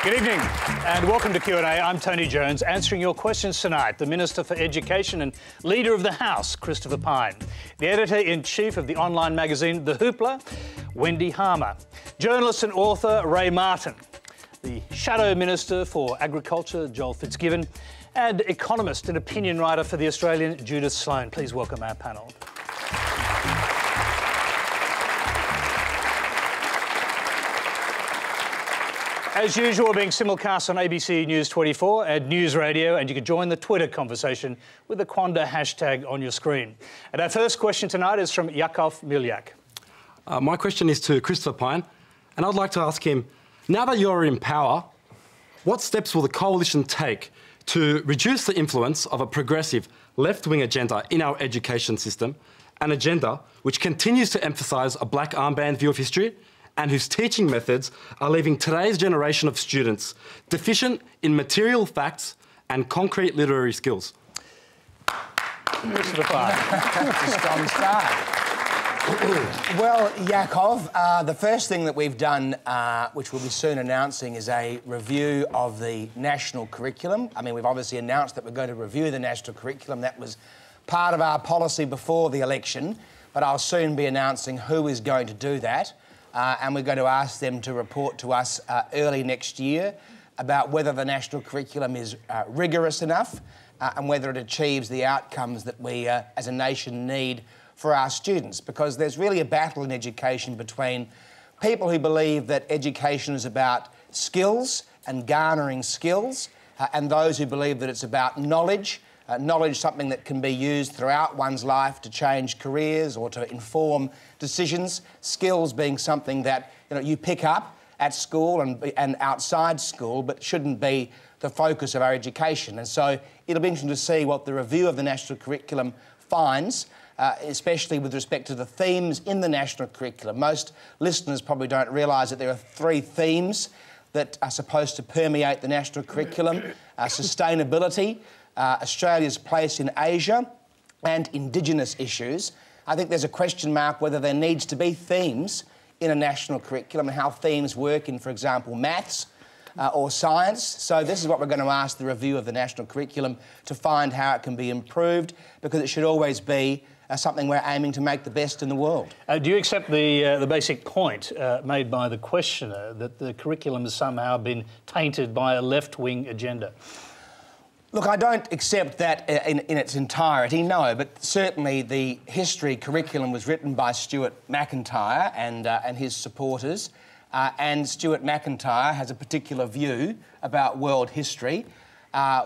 Good evening and welcome to Q&A. I'm Tony Jones, answering your questions tonight. The Minister for Education and Leader of the House, Christopher Pyne. The Editor-in-Chief of the online magazine The Hoopla, Wendy. Journalist and author Ray Martin. The Shadow Minister for Agriculture, Joel Fitzgibbon. And economist and opinion writer for The Australian, Judith Sloan. Please welcome our panel. As usual, being simulcast on ABC News 24 and News Radio, and you can join the Twitter conversation with the Quanda hashtag on your screen. And our first question tonight is from Yakov Milyak. My question is to Christopher Pyne, and I'd like to ask him, now that you're in power, what steps will the coalition take to reduce the influence of a progressive left-wing agenda in our education system, an agenda which continues to emphasise a black armband view of history and whose teaching methods are leaving today's generation of students deficient in material facts and concrete literary skills? Christopher Pyne. That's a strong start. Well, Yakov, the first thing that we've done, which we'll be soon announcing, is a review of the national curriculum. I mean, we've obviously announced that we're going to review the national curriculum. That was part of our policy before the election, but I'll soon be announcing who is going to do that. And we're going to ask them to report to us early next year about whether the national curriculum is rigorous enough and whether it achieves the outcomes that we as a nation need for our students. Because there's really a battle in education between people who believe that education is about skills and garnering skills and those who believe that it's about knowledge. Knowledge, something that can be used throughout one's life to change careers or to inform decisions. Skills being something that you pick up at school and outside school, but shouldn't be the focus of our education. And so it'll be interesting to see what the review of the national curriculum finds, especially with respect to the themes in the national curriculum. Most listeners probably don't realise that there are 3 themes that are supposed to permeate the national curriculum: sustainability, Australia's place in Asia, and Indigenous issues. I think there's a question mark whether there needs to be themes in a national curriculum and how themes work in, for example, maths or science. So this is what we're going to ask the review of the national curriculum to find how it can be improved, because it should always be something we're aiming to make the best in the world. Do you accept the basic point made by the questioner that the curriculum has somehow been tainted by a left-wing agenda? Look, I don't accept that in its entirety, no, but certainly the history curriculum was written by Stuart McIntyre and his supporters, and Stuart McIntyre has a particular view about world history,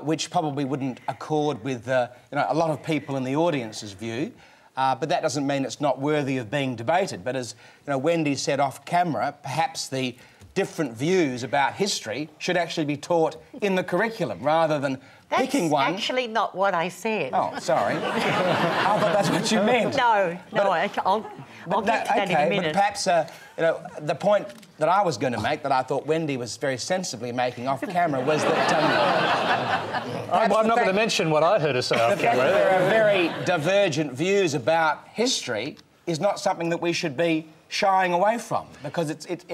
which probably wouldn't accord with a lot of people in the audience's view, but that doesn't mean it's not worthy of being debated. But as Wendy said off camera, perhaps the different views about history should actually be taught in the curriculum rather than picking one. That's actually not what I said. Oh, sorry. I thought that's what you meant. No, I'll get to that in a minute. But perhaps, the point that I was going to make, that I thought Wendy was very sensibly making off camera, was that... I'm not going to mention what I heard her say off camera. There are very divergent views about history is not something that we should be shying away from, because it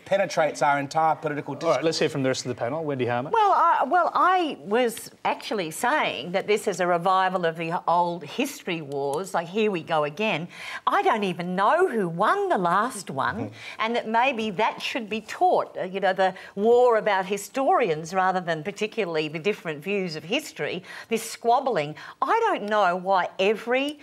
penetrates our entire political discourse. All right, let's hear from the rest of the panel. Wendy. Well, I was actually saying that this is a revival of the old history wars, like here we go again. I don't even know who won the last one, and that maybe that should be taught, the war about historians rather than particularly the different views of history, this squabbling. I don't know why every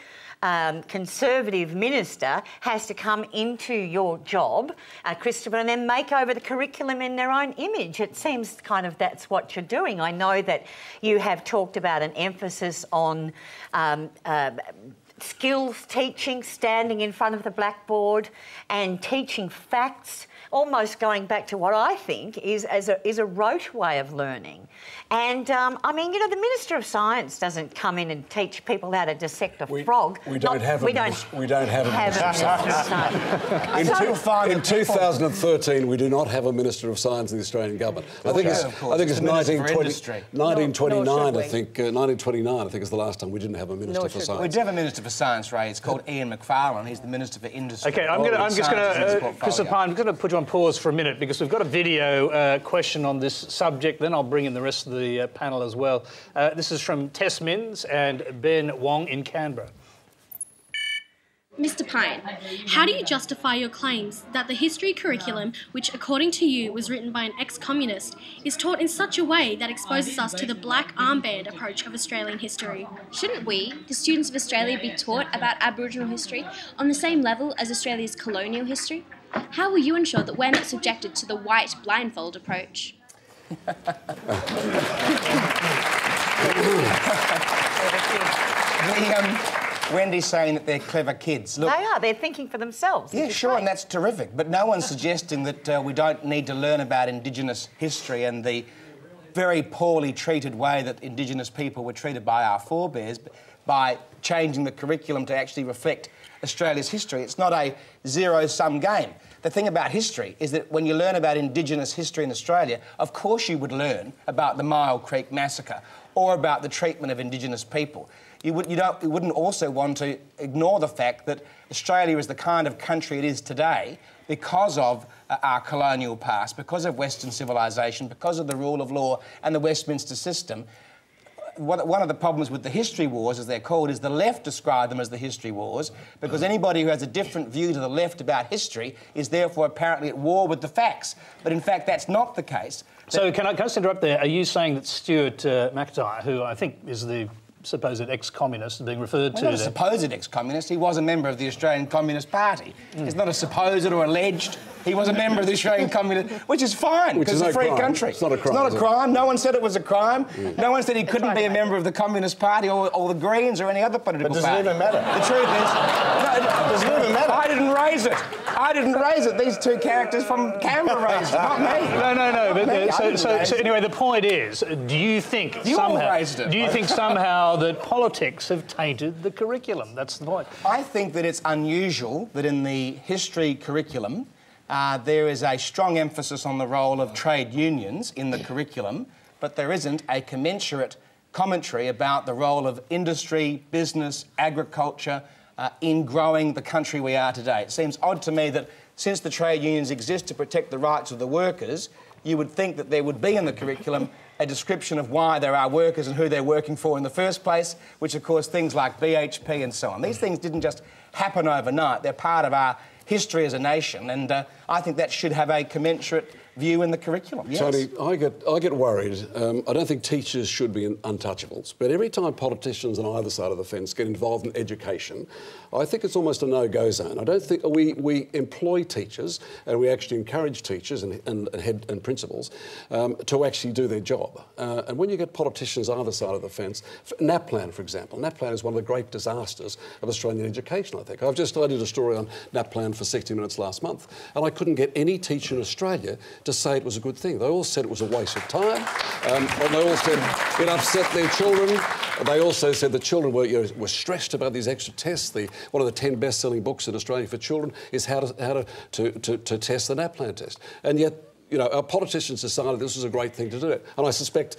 Conservative minister has to come into your job, Christopher, and then make over the curriculum in their own image. It seems kind of that's what you're doing. I know that you have talked about an emphasis on skills teaching, standing in front of the blackboard and teaching facts, almost going back to what I think is a rote way of learning. And, I mean, the Minister of Science doesn't come in and teach people how to dissect a frog. We don't have a Minister of Science. In 2013, we do not have a Minister of Science in the Australian government. I think it's 1929, I think. 1929, I think, is the last time we didn't have a Minister for Science. We do have a Minister for Science, Ray. It's called Ian Macfarlane. He's the Minister for Industry. OK, I'm just going to... Christopher Pyne, I'm going to put put you on pause for a minute because we've got a video question on this subject. Then I'll bring in the rest of the panel as well. This is from Tess Minns and Ben Wong in Canberra. Mr. Pyne, how do you justify your claims that the history curriculum, which according to you was written by an ex-communist, is taught in such a way that exposes us to the black armband approach of Australian history? Shouldn't we, the students of Australia, be taught about Aboriginal history on the same level as Australia's colonial history? How will you ensure that we're not subjected to the white blindfold approach? Wendy's saying that they're clever kids. Look, They are. They're thinking for themselves. yeah, sure, and that's terrific. But no one's suggesting that we don't need to learn about Indigenous history and the very poorly treated way that Indigenous people were treated by our forebears by changing the curriculum to actually reflect Australia's history. It's not a zero-sum game. The thing about history is that when you learn about Indigenous history in Australia, of course you would learn about the Mile Creek Massacre or about the treatment of Indigenous people. You wouldn't also want to ignore the fact that Australia is the kind of country it is today because of our colonial past, because of Western civilisation, because of the rule of law and the Westminster system. One of the problems with the history wars, as they're called, is the left describe them as the history wars, because anybody who has a different view to the left about history is therefore apparently at war with the facts. But in fact, that's not the case. So can I just interrupt there? Are you saying that Stuart McIntyre, who I think is the supposed ex-communist being referred to... Not a supposed ex-communist, he was a member of the Australian Communist Party. It's not a supposed or alleged. He was a member of the Australian Communist... Which is fine, because it's a free country. It's not a crime. It's not a crime. No one said it was a crime. No one said he couldn't be a member of the Communist Party or the Greens or any other political party. But does it even matter? The truth is... No, does it even matter? I didn't raise it. I didn't raise it. These two characters from Canberra raised it, not me. No. But, so anyway, the point is, do you think somehow that politics have tainted the curriculum? That's the point. I think that it's unusual that in the history curriculum there is a strong emphasis on the role of trade unions in the curriculum, but there isn't a commensurate commentary about the role of industry, business, agriculture in growing the country we are today. It seems odd to me that since the trade unions exist to protect the rights of the workers, you would think that there would be in the curriculum a description of why there are workers and who they're working for in the first place, which, of course, things like BHP and so on. These things didn't just happen overnight. They're part of our history as a nation, and I think that should have a commensurate view in the curriculum. Yes. Tony, I get worried. I don't think teachers should be untouchables, but every time politicians on either side of the fence get involved in education, I think it's almost a no-go zone. I don't think we employ teachers and we actually encourage teachers and principals to actually do their job. And when you get politicians either side of the fence, NAPLAN, for example, NAPLAN is one of the great disasters of Australian education, I think. I did a story on NAPLAN for 60 Minutes last month, and I couldn't get any teacher in Australia to say it was a good thing. They all said it was a waste of time, and they all said it upset their children. They also said the children were stressed about these extra tests. One of the 10 best-selling books in Australia for children is how to test the NAPLAN test. And yet, you know, our politicians decided this was a great thing to do. And I suspect,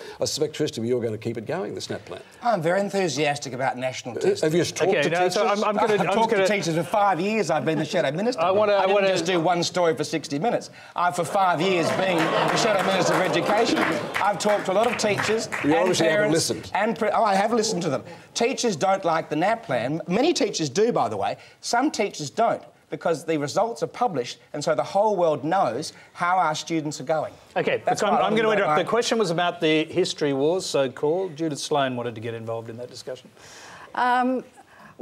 Tristan, you're going to keep it going, this NAPLAN. I'm very enthusiask about national testing. Have you talked to teachers? So I've talked to teachers for 5 years. I've been the Shadow Minister. I didn't just do one story for 60 minutes. I've, for 5 years, been the Shadow Minister of Education. I've talked to a lot of teachers you and obviously parents. Haven't listened. I have listened to them. Teachers don't like the NAPLAN. Many teachers do, by the way. Some teachers don't, because the results are published and so the whole world knows how our students are going. OK, I'm going to interrupt. The question was about the history wars, so-called. Judith Sloan wanted to get involved in that discussion. Well,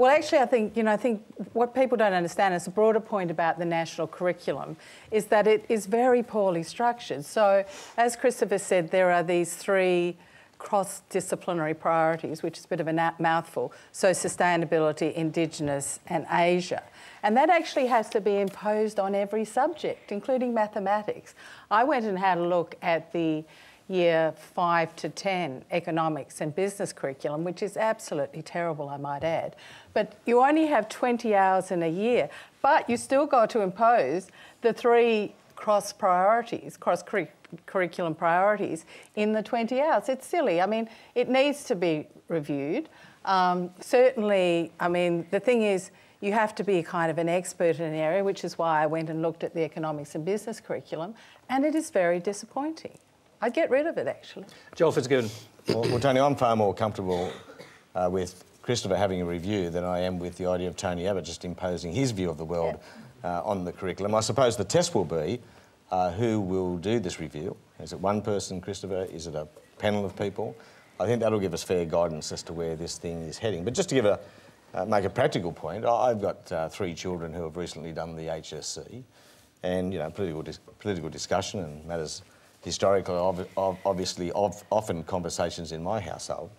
actually, I think what people don't understand is the broader point about the national curriculum is that it is very poorly structured. So, as Christopher said, there are these three cross-disciplinary priorities, which is a bit of a mouthful. So sustainability, Indigenous and Asia. And that actually has to be imposed on every subject, including mathematics. I went and had a look at the year 5 to 10 economics and business curriculum, which is absolutely terrible, I might add. But you only have 20 hours in a year, but you still got to impose the three cross-curriculum priorities in the 20 hours. It's silly. I mean, it needs to be reviewed. Certainly, I mean, the thing is, you have to be kind of an expert in an area, which is why I went and looked at the economics and business curriculum, and it is very disappointing. I'd get rid of it, actually. Joel Fitzgibbon. Well, Tony, I'm far more comfortable with Christopher having a review than I am with the idea of Tony Abbott just imposing his view of the world on the curriculum. I suppose the test will be who will do this review. Is it one person, Christopher? Is it a panel of people? I think that'll give us fair guidance as to where this thing is heading. But just to give make a practical point, I've got 3 children who have recently done the HSC, and, you know, political discussion and matters historically, obviously, often conversations in my household.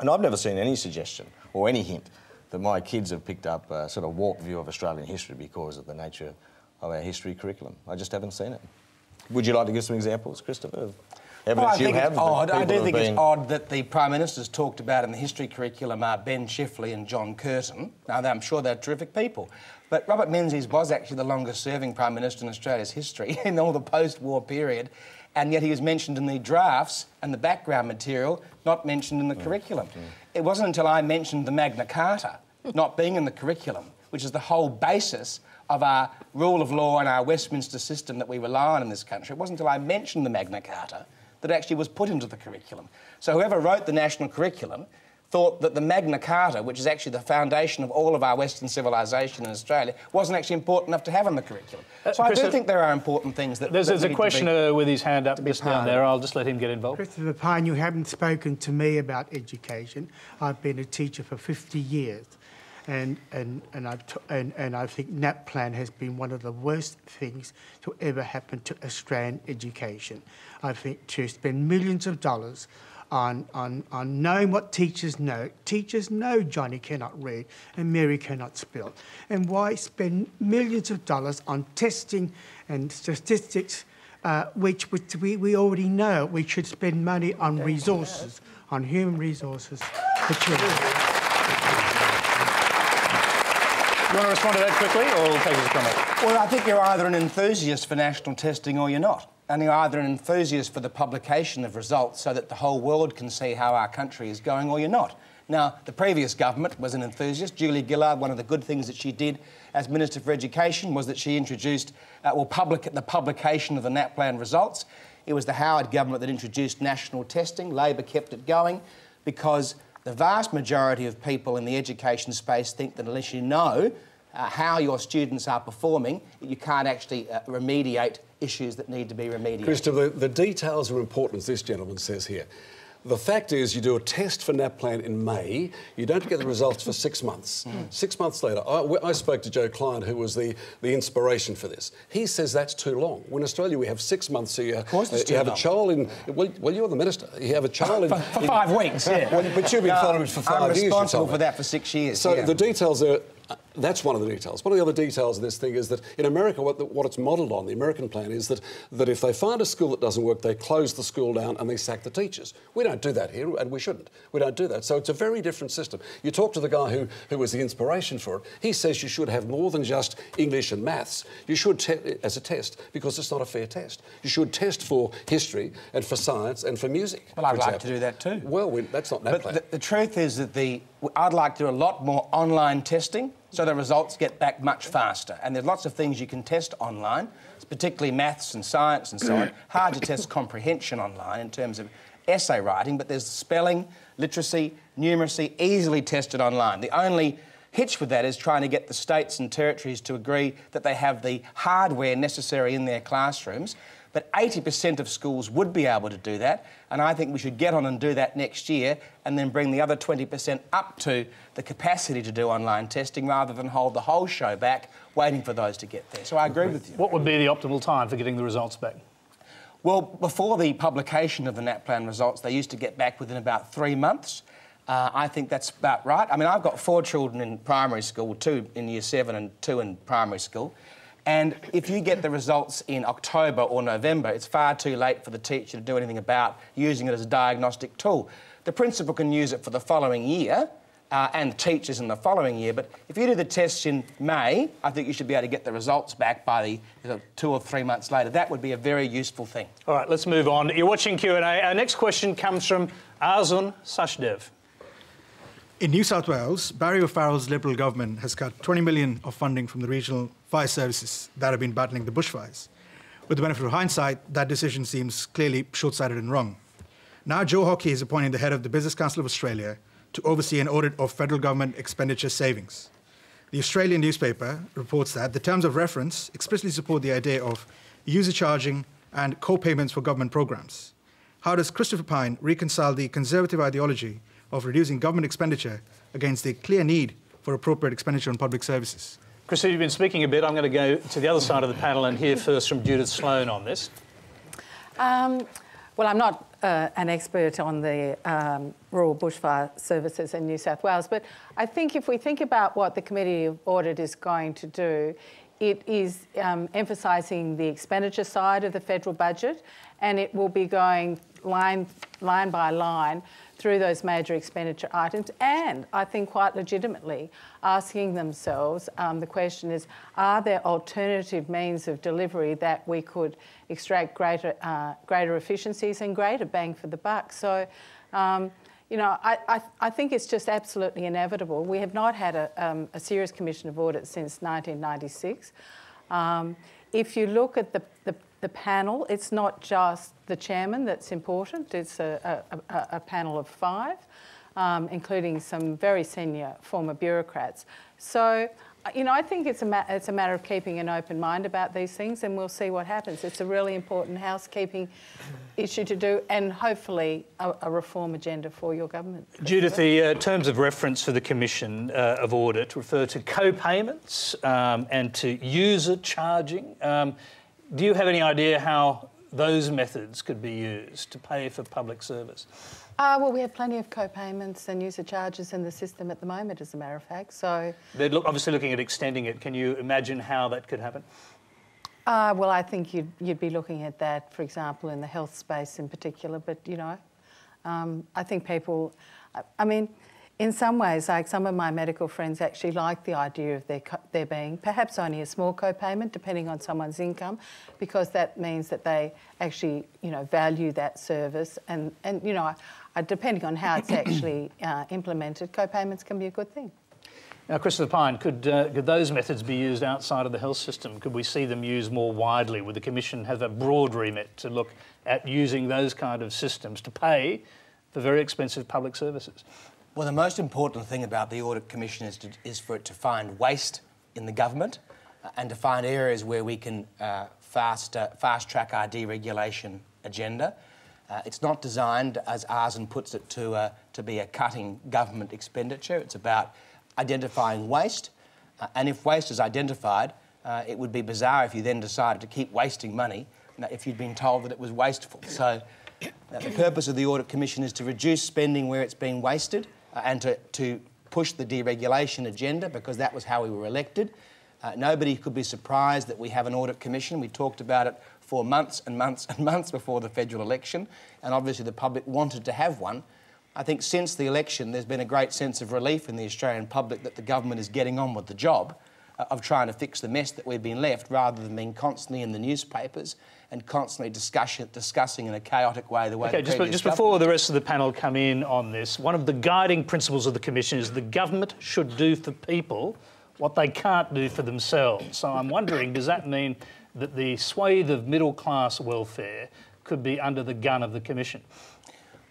And I've never seen any suggestion or any hint that my kids have picked up a sort of warped view of Australian history because of the nature of our history curriculum. I just haven't seen it. Would you like to give some examples, Christopher, of evidence you have? I do think it's odd that the Prime Ministers talked about in the history curriculum are Ben Chifley and John Curtin. Now, I'm sure they're terrific people. But Robert Menzies was actually the longest-serving Prime Minister in Australia's history in all the post-war period, and yet he was mentioned in the drafts and the background material, not mentioned in the curriculum. It wasn't until I mentioned the Magna Carta not being in the curriculum, which is the whole basis of our rule of law and our Westminster system that we rely on in this country. It wasn't until I mentioned the Magna Carta that it actually was put into the curriculum. So whoever wrote the national curriculum thought that the Magna Carta, which is actually the foundation of all of our Western civilisation in Australia, wasn't actually important enough to have in the curriculum. So I do think there are important things that... There's a questioner with his hand up just down there. I'll just let him get involved. Christopher Pyne, you haven't spoken to me about education. I've been a teacher for 50 years. And I think NAPLAN has been one of the worst things to ever happen to Australian education. I think to spend millions of dollars on knowing what teachers know. Teachers know Johnny cannot read and Mary cannot spell. And why spend millions of dollars on testing and statistics, which we already know? We should spend money on resources, on human resources for children. You want to respond to that quickly, or we'll take it as a comment? Well, I think you're either an enthusiast for national testing or you're not. And you're either an enthusiast for the publication of results so that the whole world can see how our country is going, or you're not. Now, the previous government was an enthusiast. Julia Gillard, one of the good things that she did as Minister for Education was that she introduced the publication of the NAPLAN results. It was the Howard government that introduced national testing. Labor kept it going because the vast majority of people in the education space think that unless you know how your students are performing, you can't actually remediate issues that need to be remediated. Christopher, the details are important, as this gentleman says here. The fact is, you do a test for NAPLAN in May, you don't get the results for 6 months. 6 months later, I spoke to Joe Klein, who was the inspiration for this. He says that's too long. In Australia, we have 6 months, so you have a child in... Well, you're the minister. You have a child in... For 5 weeks, yeah. Well, but you've been following it for 5 years. I'm responsible for that for 6 years. So the details are... That's one of the details. One of the other details of this thing is that in America, what it's modelled on, the American plan, is that if they find a school that doesn't work, they close the school down and they sack the teachers. We don't do that here, and we shouldn't. We don't do that. So it's a very different system. You talk to the guy who was the inspiration for it. He says you should have more than just English and maths. You should, as a test, because it's not a fair test. You should test for history and for science and for music. Well, I'd like to do that too. Well, that's not NAPLAN. But the truth is that I'd like to do a lot more online testing so the results get back much faster. And there's lots of things you can test online, particularly maths and science and so on. Hard to test comprehension online in terms of essay writing, but there's spelling, literacy, numeracy, easily tested online. The only hitch with that is trying to get the states and territories to agree that they have the hardware necessary in their classrooms. But 80% of schools would be able to do that, and I think we should get on and do that next year and then bring the other 20% up to the capacity to do online testing rather than hold the whole show back waiting for those to get there. So I agree with you. What would be the optimal time for getting the results back? Well, before the publication of the NAPLAN results, they used to get back within about 3 months. I think that's about right. I mean, I've got 4 children in primary school, 2 in Year 7 and 2 in primary school. And if you get the results in October or November, it's far too late for the teacher to do anything about using it as a diagnostic tool. The principal can use it for the following year and the teachers in the following year, but if you do the tests in May, I think you should be able to get the results back by 2 or 3 months later. That would be a very useful thing. All right, let's move on. You're watching Q&A. Our next question comes from Arzun Sachdev. In New South Wales, Barry O'Farrell's Liberal government has cut 20 million of funding from the regional fire services that have been battling the bushfires. With the benefit of hindsight, that decision seems clearly short-sighted and wrong. Now Joe Hockey is appointing the head of the Business Council of Australia to oversee an audit of federal government expenditure savings. The Australian newspaper reports that the terms of reference explicitly support the idea of user charging and co-payments for government programs. How does Christopher Pyne reconcile the conservative ideology of reducing government expenditure against the clear need for appropriate expenditure on public services? Christopher, you've been speaking a bit. I'm going to go to the other side of the panel and hear first from Judith Sloan on this. Well, I'm not an expert on the rural bushfire services in New South Wales, but I think if we think about what the Committee of Audit is going to do, it is emphasising the expenditure side of the federal budget, and it will be going line by line through those major expenditure items, and I think quite legitimately asking themselves the question is, are there alternative means of delivery that we could extract greater efficiencies and greater bang for the buck? So, you know, I think it's just absolutely inevitable. We have not had a serious Commission of Audit since 1996. If you look at the panel, it's not just the chairman that's important. It's a panel of 5, including some very senior former bureaucrats. So, you know, I think it's a matter of keeping an open mind about these things, and we'll see what happens. It's a really important housekeeping issue to do, and hopefully a reform agenda for your government. Judith, the terms of reference for the Commission of Audit refer to co-payments and to user charging. Do you have any idea how those methods could be used to pay for public service? Well, we have plenty of co-payments and user charges in the system at the moment, as a matter of fact, so... They're obviously looking at extending it. Can you imagine how that could happen? Well, I think you'd be looking at that, for example, in the health space in particular, but, you know, I think people... I mean, in some ways, like some of my medical friends actually like the idea of there being perhaps only a small co-payment, depending on someone's income, because that means that they actually, you know, value that service, and you know, depending on how it's actually implemented, co-payments can be a good thing. Now, Christopher Pyne, could those methods be used outside of the health system? Could we see them used more widely? Would the Commission have a broad remit to look at using those kind of systems to pay for very expensive public services? Well, the most important thing about the Audit Commission is for it to find waste in the government and to find areas where we can fast-track our deregulation agenda. It's not designed, as Arsen puts it, to be a cutting government expenditure. It's about identifying waste, and if waste is identified, it would be bizarre if you then decided to keep wasting money if you'd been told that it was wasteful. So the purpose of the Audit Commission is to reduce spending where it's being wasted, and to push the deregulation agenda, because that was how we were elected. Nobody could be surprised that we have an Audit Commission. We talked about it for months and months and months before the federal election, and obviously the public wanted to have one. I think since the election there's been a great sense of relief in the Australian public that the government is getting on with the job of trying to fix the mess that we've been left, rather than being constantly in the newspapers and constantly discussing in a chaotic way the way the previous just before the rest of the panel come in on this, one of the guiding principles of the Commission is the government should do for people what they can't do for themselves. So I'm wondering, does that mean that the swathe of middle-class welfare could be under the gun of the Commission?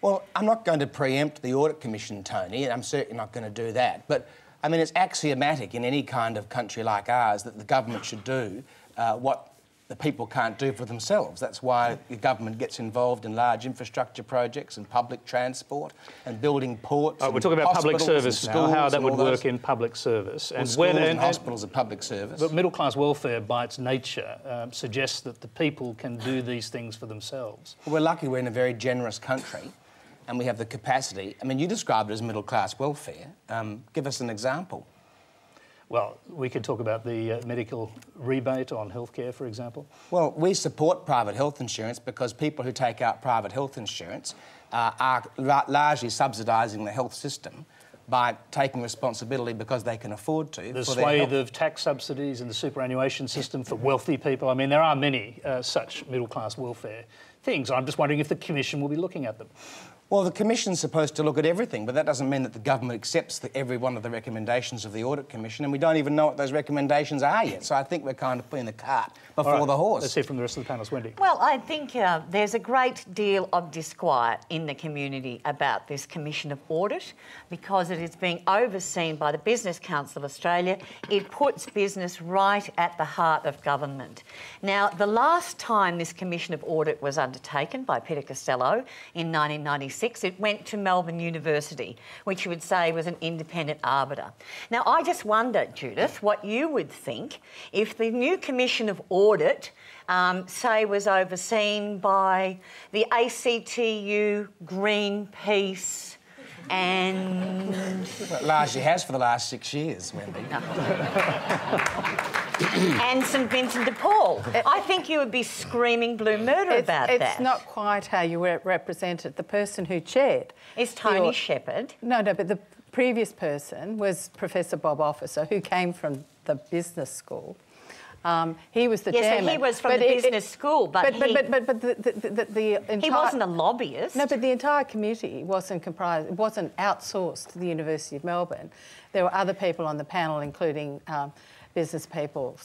Well, I'm not going to preempt the Audit Commission, Tony, and I'm certainly not going to do that. But, I mean, it's axiomatic in any kind of country like ours that the government should do what the people can't do for themselves. That's why the government gets involved in large infrastructure projects and public transport and building ports. We're talking about public service now, how that would work in public service. And schools and hospitals are public service. But middle-class welfare, by its nature, suggests that the people can do these things for themselves. Well, we're lucky we're in a very generous country and we have the capacity. I mean, you described it as middle-class welfare. Give us an example. Well, we could talk about the medical rebate on healthcare, for example. Well, we support private health insurance because people who take out private health insurance are largely subsidising the health system by taking responsibility because they can afford to. The swathe of tax subsidies and the superannuation system for wealthy people. I mean, there are many such middle-class welfare things. I'm just wondering if the Commission will be looking at them. Well, the Commission's supposed to look at everything, but that doesn't mean that the government accepts every one of the recommendations of the Audit Commission, and we don't even know what those recommendations are yet. So I think we're kind of putting the cart before the horse. Let's hear from the rest of the panellists. Wendy. Well, I think there's a great deal of disquiet in the community about this Commission of Audit because it is being overseen by the Business Council of Australia. It puts business right at the heart of government. Now, the last time this Commission of Audit was undertaken by Peter Costello in 1996, it went to Melbourne University, which you would say was an independent arbiter. Now, I just wonder, Judith, what you would think if the new Commission of Audit, say, was overseen by the ACTU, Greenpeace, and... Well, it largely has for the last 6 years, Wendy. And St Vincent de Paul. I think you would be screaming blue murder about that. It's not quite how you represent it. The person who chaired... is Tony Shepherd. No, but the previous person was Professor Bob Officer, who came from the business school. He was the chairman. Yes, so he was from the business school, but the entire... He wasn't a lobbyist. No, but the entire committee wasn't comprised... It wasn't outsourced to the University of Melbourne. There were other people on the panel, including... business people,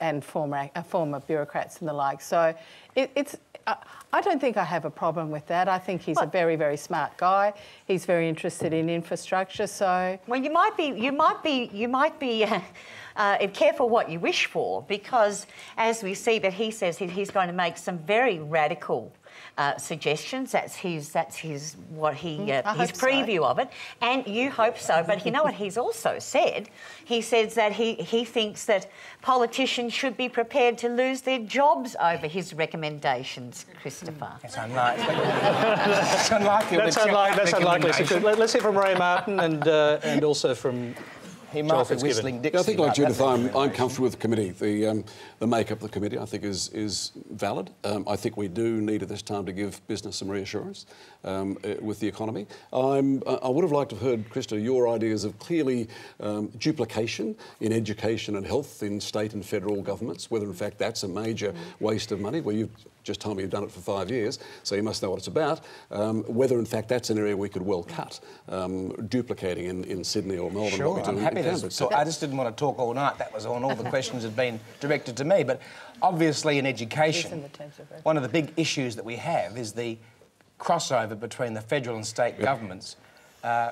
and former bureaucrats and the like. So I don't think I have a problem with that. I think he's a very, very smart guy. He's very interested in infrastructure. So well, you might be careful what you wish for, because as we see that he says he's going to make some very radical suggestions. That's his preview of it, and you hope so. But you know what he's also said? He says that he thinks that politicians should be prepared to lose their jobs over his recommendations. Christopher, that's unlikely. That's unlikely. That's unlikely. So let's hear from Ray Martin and also from. He might be whistling Dixie. I think, like Judith, I'm comfortable with the committee. The makeup of the committee, I think, is valid. I think we do need at this time to give business some reassurance with the economy. I would have liked to have heard, Krista, your ideas of clearly duplication in education and health in state and federal governments, whether in fact that's a major waste of money, where you've just told me you've done it for 5 years, so you must know what it's about. Whether in fact that's an area we could well cut, duplicating in Sydney or Melbourne. Sure, I'm happy to. So I just didn't want to talk all night. That was on. All the questions had been directed to me. But obviously in education, one of the big issues that we have is the crossover between the federal and state governments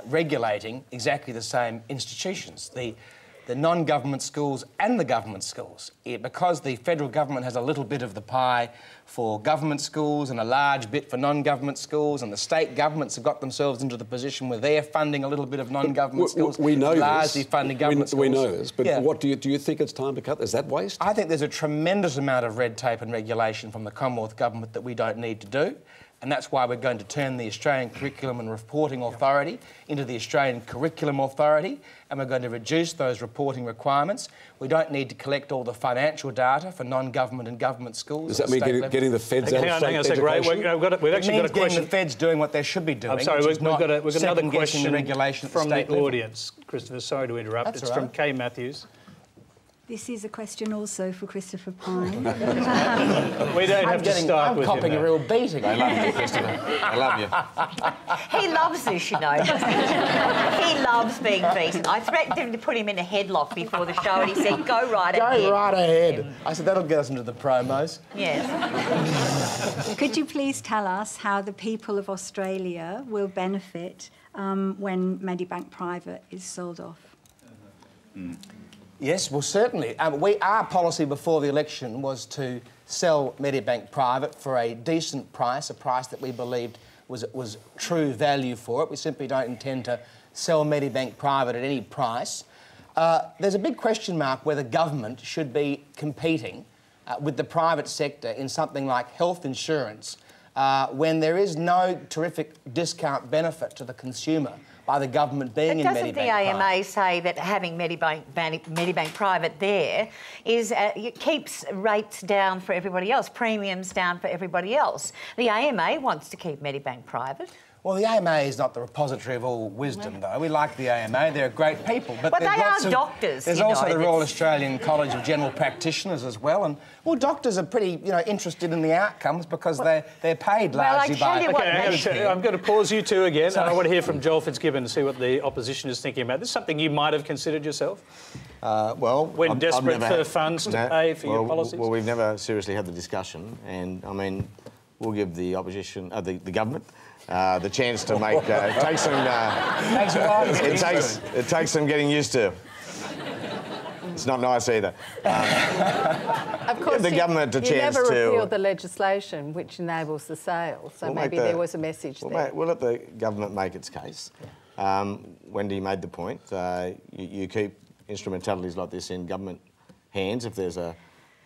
regulating exactly the same institutions. The non-government schools and the government schools. Because the federal government has a little bit of the pie for government schools and a large bit for non-government schools, and the state governments have got themselves into the position where they're funding a little bit of non-government schools, we know largely funding government schools. We know this, but what do you think it's time to cut? Is that waste? I think there's a tremendous amount of red tape and regulation from the Commonwealth Government that we don't need to do. And that's why we're going to turn the Australian Curriculum and Reporting Authority into the Australian Curriculum Authority, and we're going to reduce those reporting requirements. We don't need to collect all the financial data for non-government and government schools. Does that mean getting the feds out of state education? We've actually got a question. Getting the feds doing what they should be doing. I'm sorry, we've got another question from the audience. Christopher, sorry to interrupt. It's from Kay Matthews. This is a question also for Christopher Pyne. We don't have to start with him. I'm copping a real beating. I love you, Christopher. I love you. He loves this, you know. He loves being beaten. I threatened him to put him in a headlock before the show, and he said, "Go right ahead." Go right ahead. I said that'll get us into the promos. Yes. Could you please tell us how the people of Australia will benefit when Medibank Private is sold off? Yes, well, certainly. Our policy before the election was to sell Medibank Private for a decent price, a price that we believed was true value for it. We simply don't intend to sell Medibank Private at any price. There's a big question mark whether government should be competing with the private sector in something like health insurance when there is no terrific discount benefit to the consumer by the government being in Medibank Private. Doesn't the AMA say that having Medibank Private there it keeps rates down for everybody else, premiums down for everybody else? The AMA wants to keep Medibank Private. Well, the AMA is not the repository of all wisdom, though. We like the AMA. They're great people. But they are doctors. There's also the Royal Australian College of General Practitioners as well. And, well, doctors are pretty, interested in the outcomes because they're paid largely by... Okay, I'm going to pause you two again, and I want to hear from Joel Fitzgibbon to see what the opposition is thinking about. This is something you might have considered yourself? When desperate for funds to pay for your policies? Well, we've never seriously had the discussion, and, I mean, we'll give the opposition, the government, the chance to make take some. It takes some getting used to. It's not nice either. Of course, the government a chance you never to repealed the legislation which enables the sale, so maybe there was a message there. We'll let the government make its case. Wendy made the point. You keep instrumentalities like this in government hands if there's a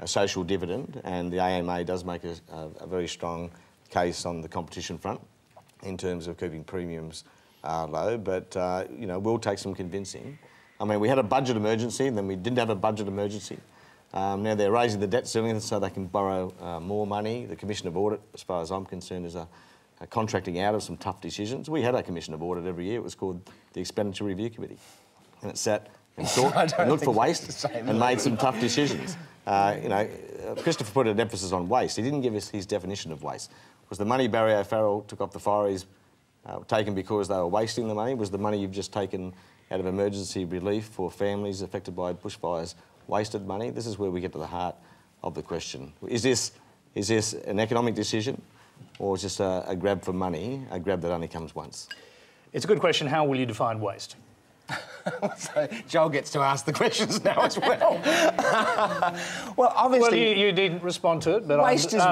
social dividend, and the AMA does make a very strong case on the competition front in terms of keeping premiums low, but, we'll take some convincing. I mean, we had a budget emergency and then we didn't have a budget emergency. Now they're raising the debt ceiling so they can borrow more money. The Commission of Audit, as far as I'm concerned, is a contracting out of some tough decisions. We had a Commission of Audit every year. It was called the Expenditure Review Committee. And it sat and thought and looked for waste and made some tough decisions. Christopher put an emphasis on waste. He didn't give us his definition of waste. Was the money Barry O'Farrell took off the fireys taken because they were wasting the money? Was the money you've just taken out of emergency relief for families affected by bushfires wasted money? This is where we get to the heart of the question. Is this an economic decision, or is this a grab for money, a grab that only comes once? It's a good question. How will you define waste? So Joel gets to ask the questions now as well. Well, obviously... Well, you didn't respond to it, but waste is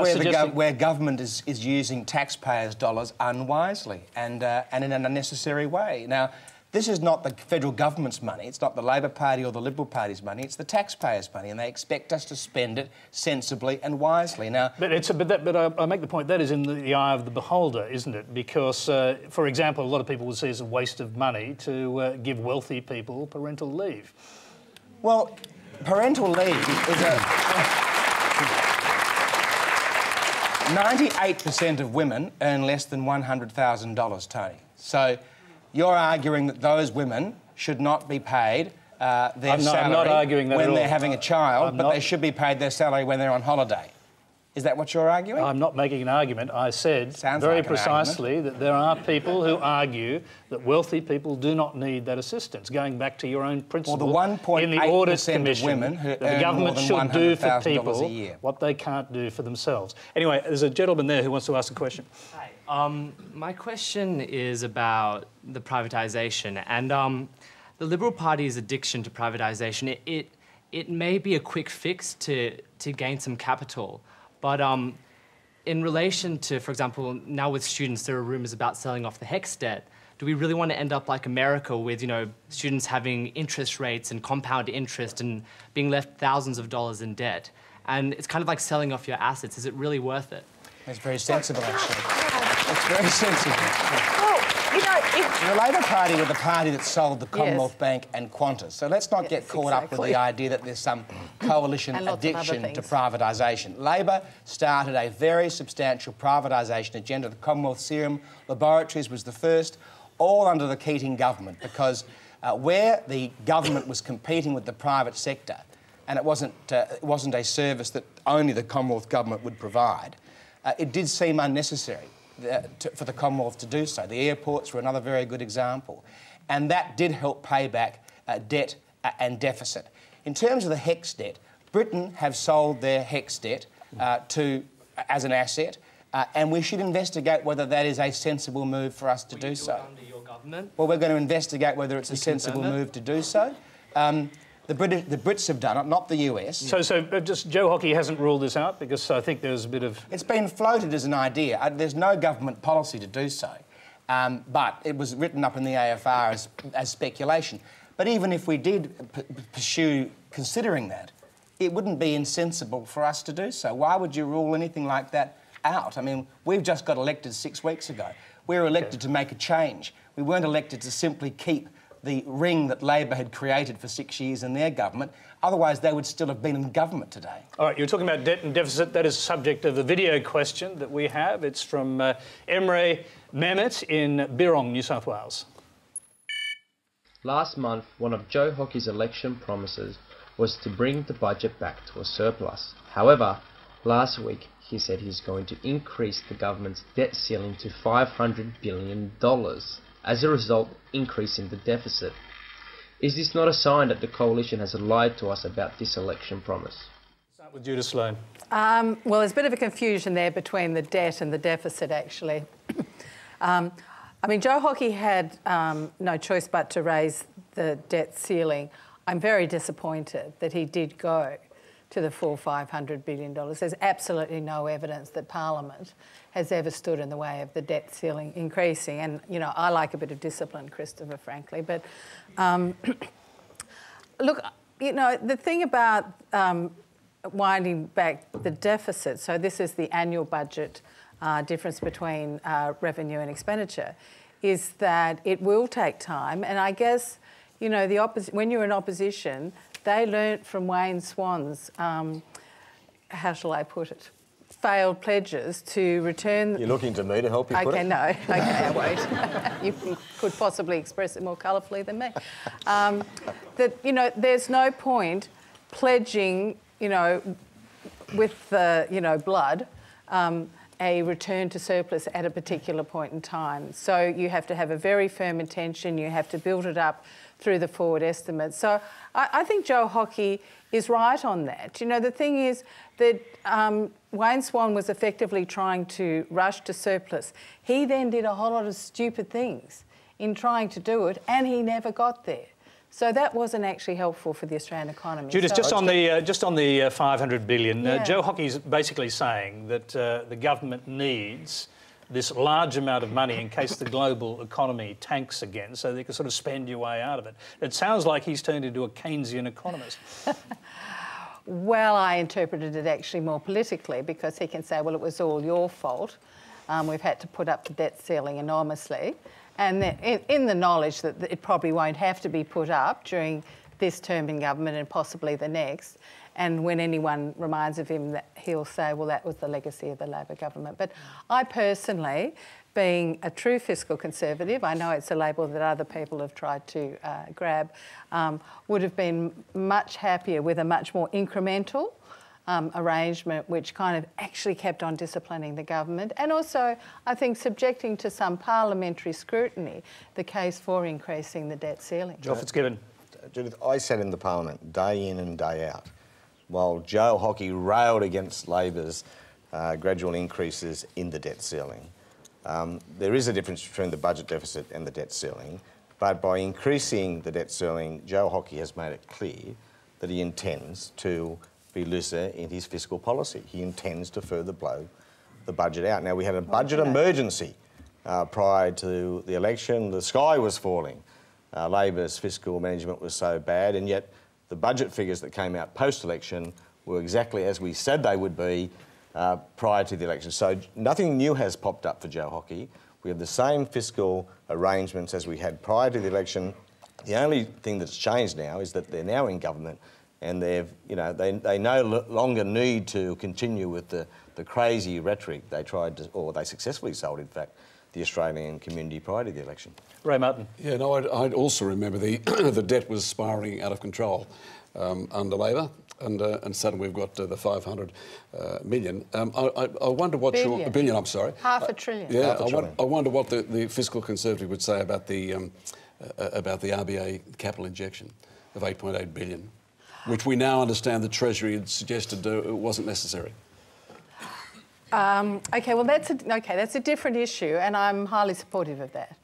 where government is using taxpayers' dollars unwisely and in an unnecessary way. Now, this is not the federal government's money, it's not the Labor Party or the Liberal Party's money, it's the taxpayers' money, and they expect us to spend it sensibly and wisely. Now, but I make the point that is in the eye of the beholder, isn't it? Because, for example, a lot of people would see it as a waste of money to give wealthy people parental leave. Well, parental leave is a... 98% of women earn less than $100,000, Tony. So you're arguing that those women should not be paid their salary I'm not arguing that when at all. They're having a child, but they should be paid their salary when they're on holiday. Is that what you're arguing? I'm not making an argument. I said very precisely that there are people who argue that wealthy people do not need that assistance, going back to your own principle in the Audit Commission, of women who that the government should do for people a year what they can't do for themselves. Anyway, there's a gentleman there who wants to ask a question. Hi. My question is about the privatisation and the Liberal Party's addiction to privatisation. It may be a quick fix to gain some capital, but in relation to, for example, now with students, there are rumours about selling off the HECS debt. Do we really want to end up like America with, students having interest rates and compound interest and being left thousands of dollars in debt? And it's kind of like selling off your assets. Is it really worth it? It's very sensible, actually. It's very sensible. Well, the Labor Party were the party that sold the Commonwealth Bank and Qantas. So let's not get caught up with the idea that there's some coalition addiction to privatisation. Labor started a very substantial privatisation agenda. The Commonwealth Serum Laboratories was the first, all under the Keating government, because where the government was competing with the private sector, and it wasn't a service that only the Commonwealth government would provide, it did seem unnecessary for the Commonwealth to do so. The airports were another very good example. And that did help pay back debt and deficit. In terms of the HECS debt, Britain have sold their HECS debt as an asset, and we should investigate whether that is a sensible move for us to do so. Under your government? Well, we're going to investigate whether it's a sensible move to do so. The Brits have done it, not the US. So just Joe Hockey hasn't ruled this out, because I think there's a bit of... It's been floated as an idea. There's no government policy to do so. But it was written up in the AFR as speculation. But even if we did pursue considering that, it wouldn't be insensible for us to do so. Why would you rule anything like that out? I mean, we've just got elected 6 weeks ago. We were elected to make a change. We weren't elected to simply keep the ring that Labor had created for 6 years in their government. Otherwise, they would still have been in government today. All right, you're talking about debt and deficit. That is the subject of the video question that we have. It's from Emre Mehmet in Birong, New South Wales. Last month, one of Joe Hockey's election promises was to bring the budget back to a surplus. However, last week he said he's going to increase the government's debt ceiling to $500 billion, as a result increasing the deficit. Is this not a sign that the coalition has lied to us about this election promise? Start with Judith Sloan. Well, there's a bit of a confusion there between the debt and the deficit, actually. I mean, Joe Hockey had no choice but to raise the debt ceiling. I'm very disappointed that he did go to the full $500 billion. There's absolutely no evidence that Parliament has ever stood in the way of the debt ceiling increasing. And, you know, I like a bit of discipline, Christopher, frankly. But, look, you know, the thing about winding back the deficit, so this is the annual budget difference between revenue and expenditure, is that it will take time. And I guess, you know, when you're in opposition, they learnt from Wayne Swan's, how shall I put it, failed pledges to return... You're looking to me to help you put it? Okay, no. Okay, I won't. You could possibly express it more colourfully than me. That, you know, there's no point pledging, you know, with the, you know, blood, a return to surplus at a particular point in time. So you have to have a very firm intention, you have to build it up through the forward estimates. So I think Joe Hockey is right on that. You know, the thing is that Wayne Swan was effectively trying to rush to surplus. He then did a whole lot of stupid things in trying to do it, and he never got there. So that wasn't actually helpful for the Australian economy. Judith, so just on the 500 billion, Joe Hockey's basically saying that the government needs this large amount of money in case the global economy tanks again, so they can sort of spend your way out of it. It sounds like he's turned into a Keynesian economist. Well, I interpreted it actually more politically, because he can say, well, it was all your fault. We've had to put up the debt ceiling enormously. And in the knowledge that it probably won't have to be put up during this term in government and possibly the next. And when anyone reminds of him, that he'll say, well, that was the legacy of the Labor government. But I personally, being a true fiscal conservative, I know it's a label that other people have tried to grab, would have been much happier with a much more incremental arrangement, which kind of actually kept on disciplining the government, and also, I think, subjecting to some parliamentary scrutiny the case for increasing the debt ceiling. Joe Fitzgibbon. Judith, I sat in the Parliament day in and day out, while Joe Hockey railed against Labor's gradual increases in the debt ceiling. There is a difference between the budget deficit and the debt ceiling, but by increasing the debt ceiling, Joe Hockey has made it clear that he intends to be looser in his fiscal policy. He intends to further blow the budget out. Now, we had a budget emergency prior to the election. The sky was falling. Labor's fiscal management was so bad, and yet the budget figures that came out post-election were exactly as we said they would be prior to the election. So nothing new has popped up for Joe Hockey. We have the same fiscal arrangements as we had prior to the election. The only thing that's changed now is that they're now in government, and they've, you know, they no longer need to continue with the crazy rhetoric they tried to, or they successfully sold, in fact, the Australian community prior to the election. Ray Martin. Yeah, no, I'd also remember the the debt was spiralling out of control under Labor, and suddenly we've got the 500 million. I wonder what your billion. I'm sorry, half a trillion. Yeah, $500 I wonder what the fiscal conservative would say about the RBA capital injection of 8.8 billion. Which we now understand the Treasury had suggested it wasn't necessary. Okay, well, that's a different issue, and I'm highly supportive of that,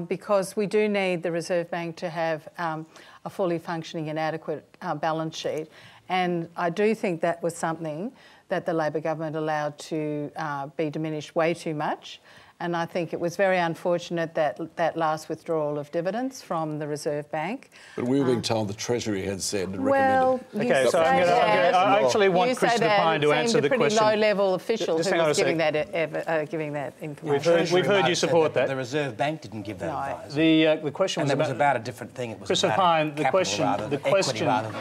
because we do need the Reserve Bank to have a fully functioning and adequate balance sheet, and I do think that was something that the Labor government allowed to be diminished way too much, And I think it was very unfortunate that last withdrawal of dividends from the Reserve Bank. But we were being told the Treasury had said and well, recommended. Okay, so I actually want Christopher Pyne to answer the question. Pretty low-level officials who was giving that information. We've heard you support that. The Reserve Bank didn't give that advice. The question was about a different thing. It was Christopher Pyne. The question,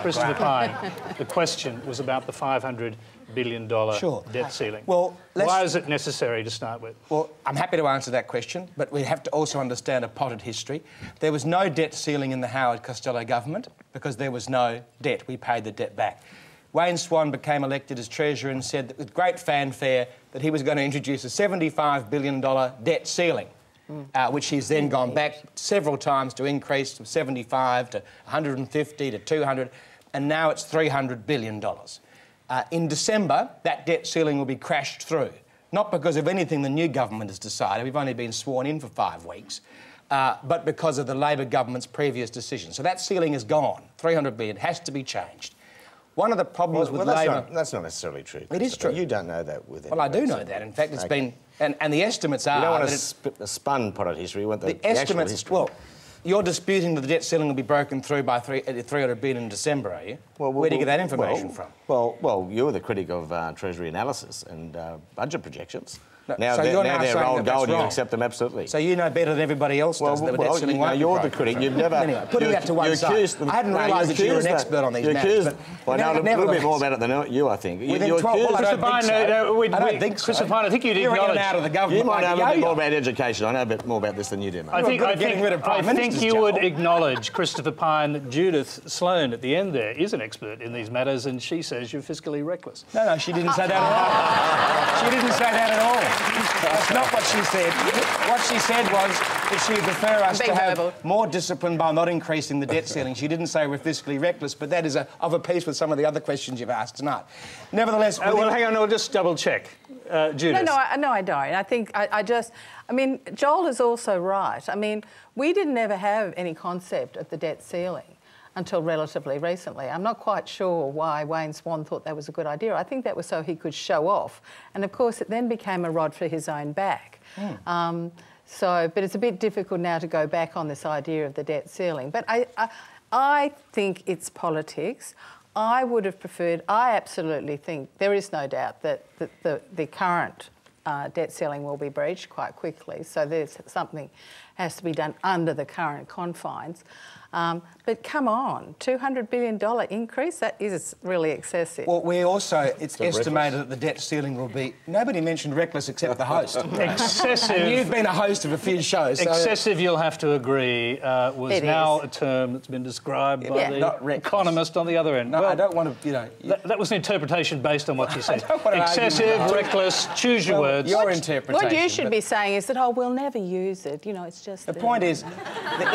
Christopher Pyne. Pyne. The question was about the $500 billion debt ceiling. Well, why is it necessary to start with? Well, I'm happy to answer that question, but we have to also understand a potted history. There was no debt ceiling in the Howard Costello government because there was no debt. We paid the debt back. Wayne Swan became elected as Treasurer and said that with great fanfare that he was going to introduce a $75 billion debt ceiling, which he's then gone back several times to increase from 75 to 150 to 200, and now it's $300 billion. In December, that debt ceiling will be crashed through, not because of anything the new government has decided. We've only been sworn in for 5 weeks, but because of the Labor government's previous decision. So that ceiling is gone. $300 billion has to be changed. One of the problems with Labor... That's not necessarily true. It is true. You don't know that with Well, I do know that. In fact, it's been... And the estimates are... You don't want to spun potted history. You want the estimates, actual history. Well, you're disputing that the debt ceiling will be broken through by $300 billion in December, are you? Where do you get that information from? Well, you're the critic of Treasury analysis and budget projections. No, now so they're old gold, you accept them absolutely. So you know better than everybody else does that the debt ceiling won't be you're broken. the critic. You've never... Anyway, putting that to one side. I hadn't realised that you were an expert on these matters. Well, I know a little bit more about it than you, I think. Christopher Pyne, I think you'd acknowledge... You're out of the government. You might know a bit more about education. I know a bit more about this than you do, mate. I think you would acknowledge, Christopher Pyne, that Judith Sloan at the end there is an expert in these matters, and she says you're fiscally reckless. No, she didn't say that at all. She didn't say that at all. That's not what she said. What she said was that she'd prefer us to have more discipline by not increasing the debt ceiling. She didn't say we're fiscally reckless, but that is of a piece with some of the other questions you've asked tonight. Nevertheless... well, hang on, I'll just double-check. Judith. No, I don't. I think I mean, Joel is also right. I mean, we didn't ever have any concept of the debt ceiling until relatively recently. I'm not quite sure why Wayne Swan thought that was a good idea. I think that was so he could show off. And, of course, it then became a rod for his own back. But it's a bit difficult now to go back on this idea of the debt ceiling. But I think it's politics. I would have preferred... I absolutely think there is no doubt that the current debt ceiling will be breached quite quickly. So there's something has to be done under the current confines. But come on, $200 billion increase? That is really excessive. Well, it's estimated that the debt ceiling will be... Nobody mentioned reckless except the host. Excessive. And you've been a host of a few shows. So excessive, you'll have to agree, was now a term that's been described by the Economist on the other end. No, I don't want to, That was an interpretation based on what you said. Excessive, reckless, choose your words. Your interpretation. What you should be saying is that, we'll never use it. It's just... The point is that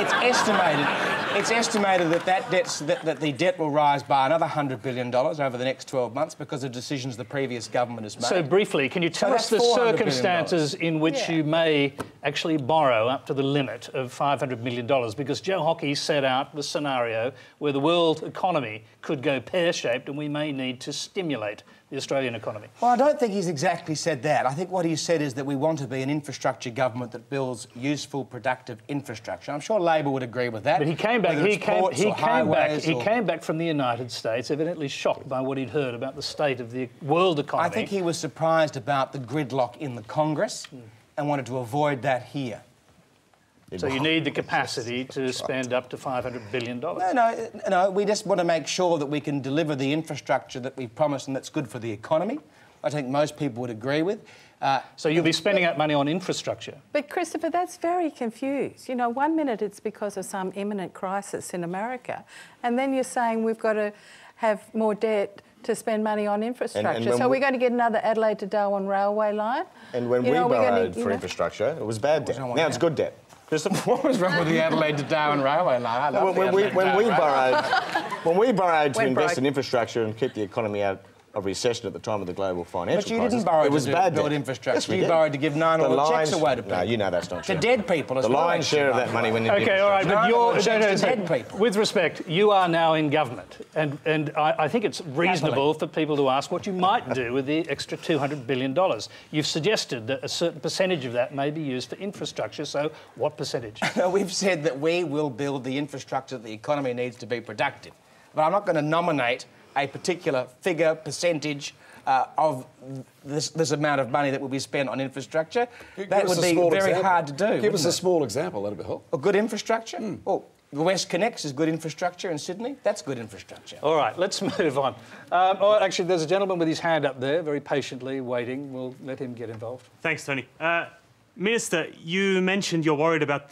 it's estimated that the debt will rise by another $100 billion over the next 12 months because of decisions the previous government has made. So briefly, can you tell us the circumstances in which you may actually borrow up to the limit of $500 million? Because Joe Hockey set out the scenario where the world economy could go pear-shaped and we may need to stimulate the Australian economy. Well, I don't think he's exactly said that. I think what he said is that we want to be an infrastructure government that builds useful, productive infrastructure. I'm sure Labor would agree with that. But he came back. He came back from the United States, evidently shocked by what he'd heard about the state of the world economy. I think he was surprised about the gridlock in the Congress and wanted to avoid that here. So you need the capacity to spend up to $500 billion. No, we just want to make sure that we can deliver the infrastructure that we've promised and that's good for the economy. I think most people would agree with. So you'll be spending that money on infrastructure. But, Christopher, that's very confused. 1 minute it's because of some imminent crisis in America, and then you're saying we've got to have more debt to spend money on infrastructure. So we're going to get another Adelaide to Darwin railway line? And when we borrowed for infrastructure, it was bad debt. Now it's good debt. What was wrong with the Adelaide to Darwin railway line? When we borrowed to invest in infrastructure and keep the economy out of recession at the time of the global financial crisis. But you didn't borrow to build debt. infrastructure. Yes, we you did. borrowed to give 9 oil checks away to people. No, you know that's not true. To dead people as well. The lion's share of that money went into OK, all right, but you're... dead people. With respect, you are now in government, and I think it's reasonable for people to ask what you might do with the extra $200 billion. You've suggested that a certain percentage of that may be used for infrastructure, so what percentage? We've said that we will build the infrastructure that the economy needs to be productive. But I'm not going to nominate a particular figure, percentage of this amount of money that will be spent on infrastructure. That would be very hard to do. Give us a small example, that'd help. A good infrastructure? Well, the West Connects is good infrastructure in Sydney. That's good infrastructure. All right, let's move on. Oh, actually, there's a gentleman with his hand up there, very patiently waiting. We'll let him get involved. Thanks, Tony. Minister, you mentioned you're worried about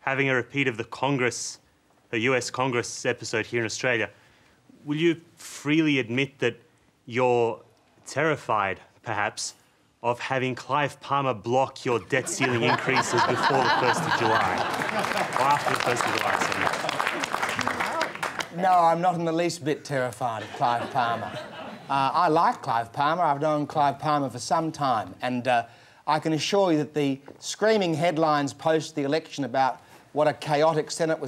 having a repeat of the US Congress episode here in Australia. Will you freely admit that you're terrified, perhaps, of having Clive Palmer block your debt ceiling increases before the 1st of July? Or after the 1st of July, sorry. No, I'm not in the least bit terrified of Clive Palmer. I like Clive Palmer. I've known Clive Palmer for some time. And I can assure you that the screaming headlines post the election about what a chaotic Senate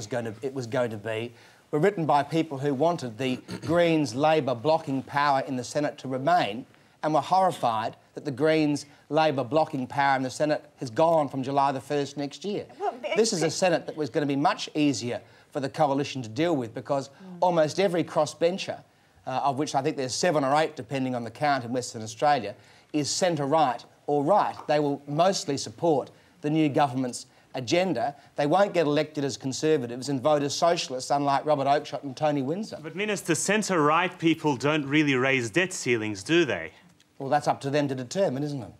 it was going to be were written by people who wanted the Greens Labor blocking power in the Senate to remain and were horrified that the Greens Labor blocking power in the Senate has gone from July the 1st next year. Well, this is a Senate that was going to be much easier for the coalition to deal with because almost every crossbencher, of which I think there's 7 or 8 depending on the count in Western Australia, is centre-right or right. They will mostly support the new government's agenda. They won't get elected as Conservatives and vote as Socialists, unlike Robert Oakeshott and Tony Windsor. But, Minister, centre-right people don't really raise debt ceilings, do they? Well, that's up to them to determine, isn't it?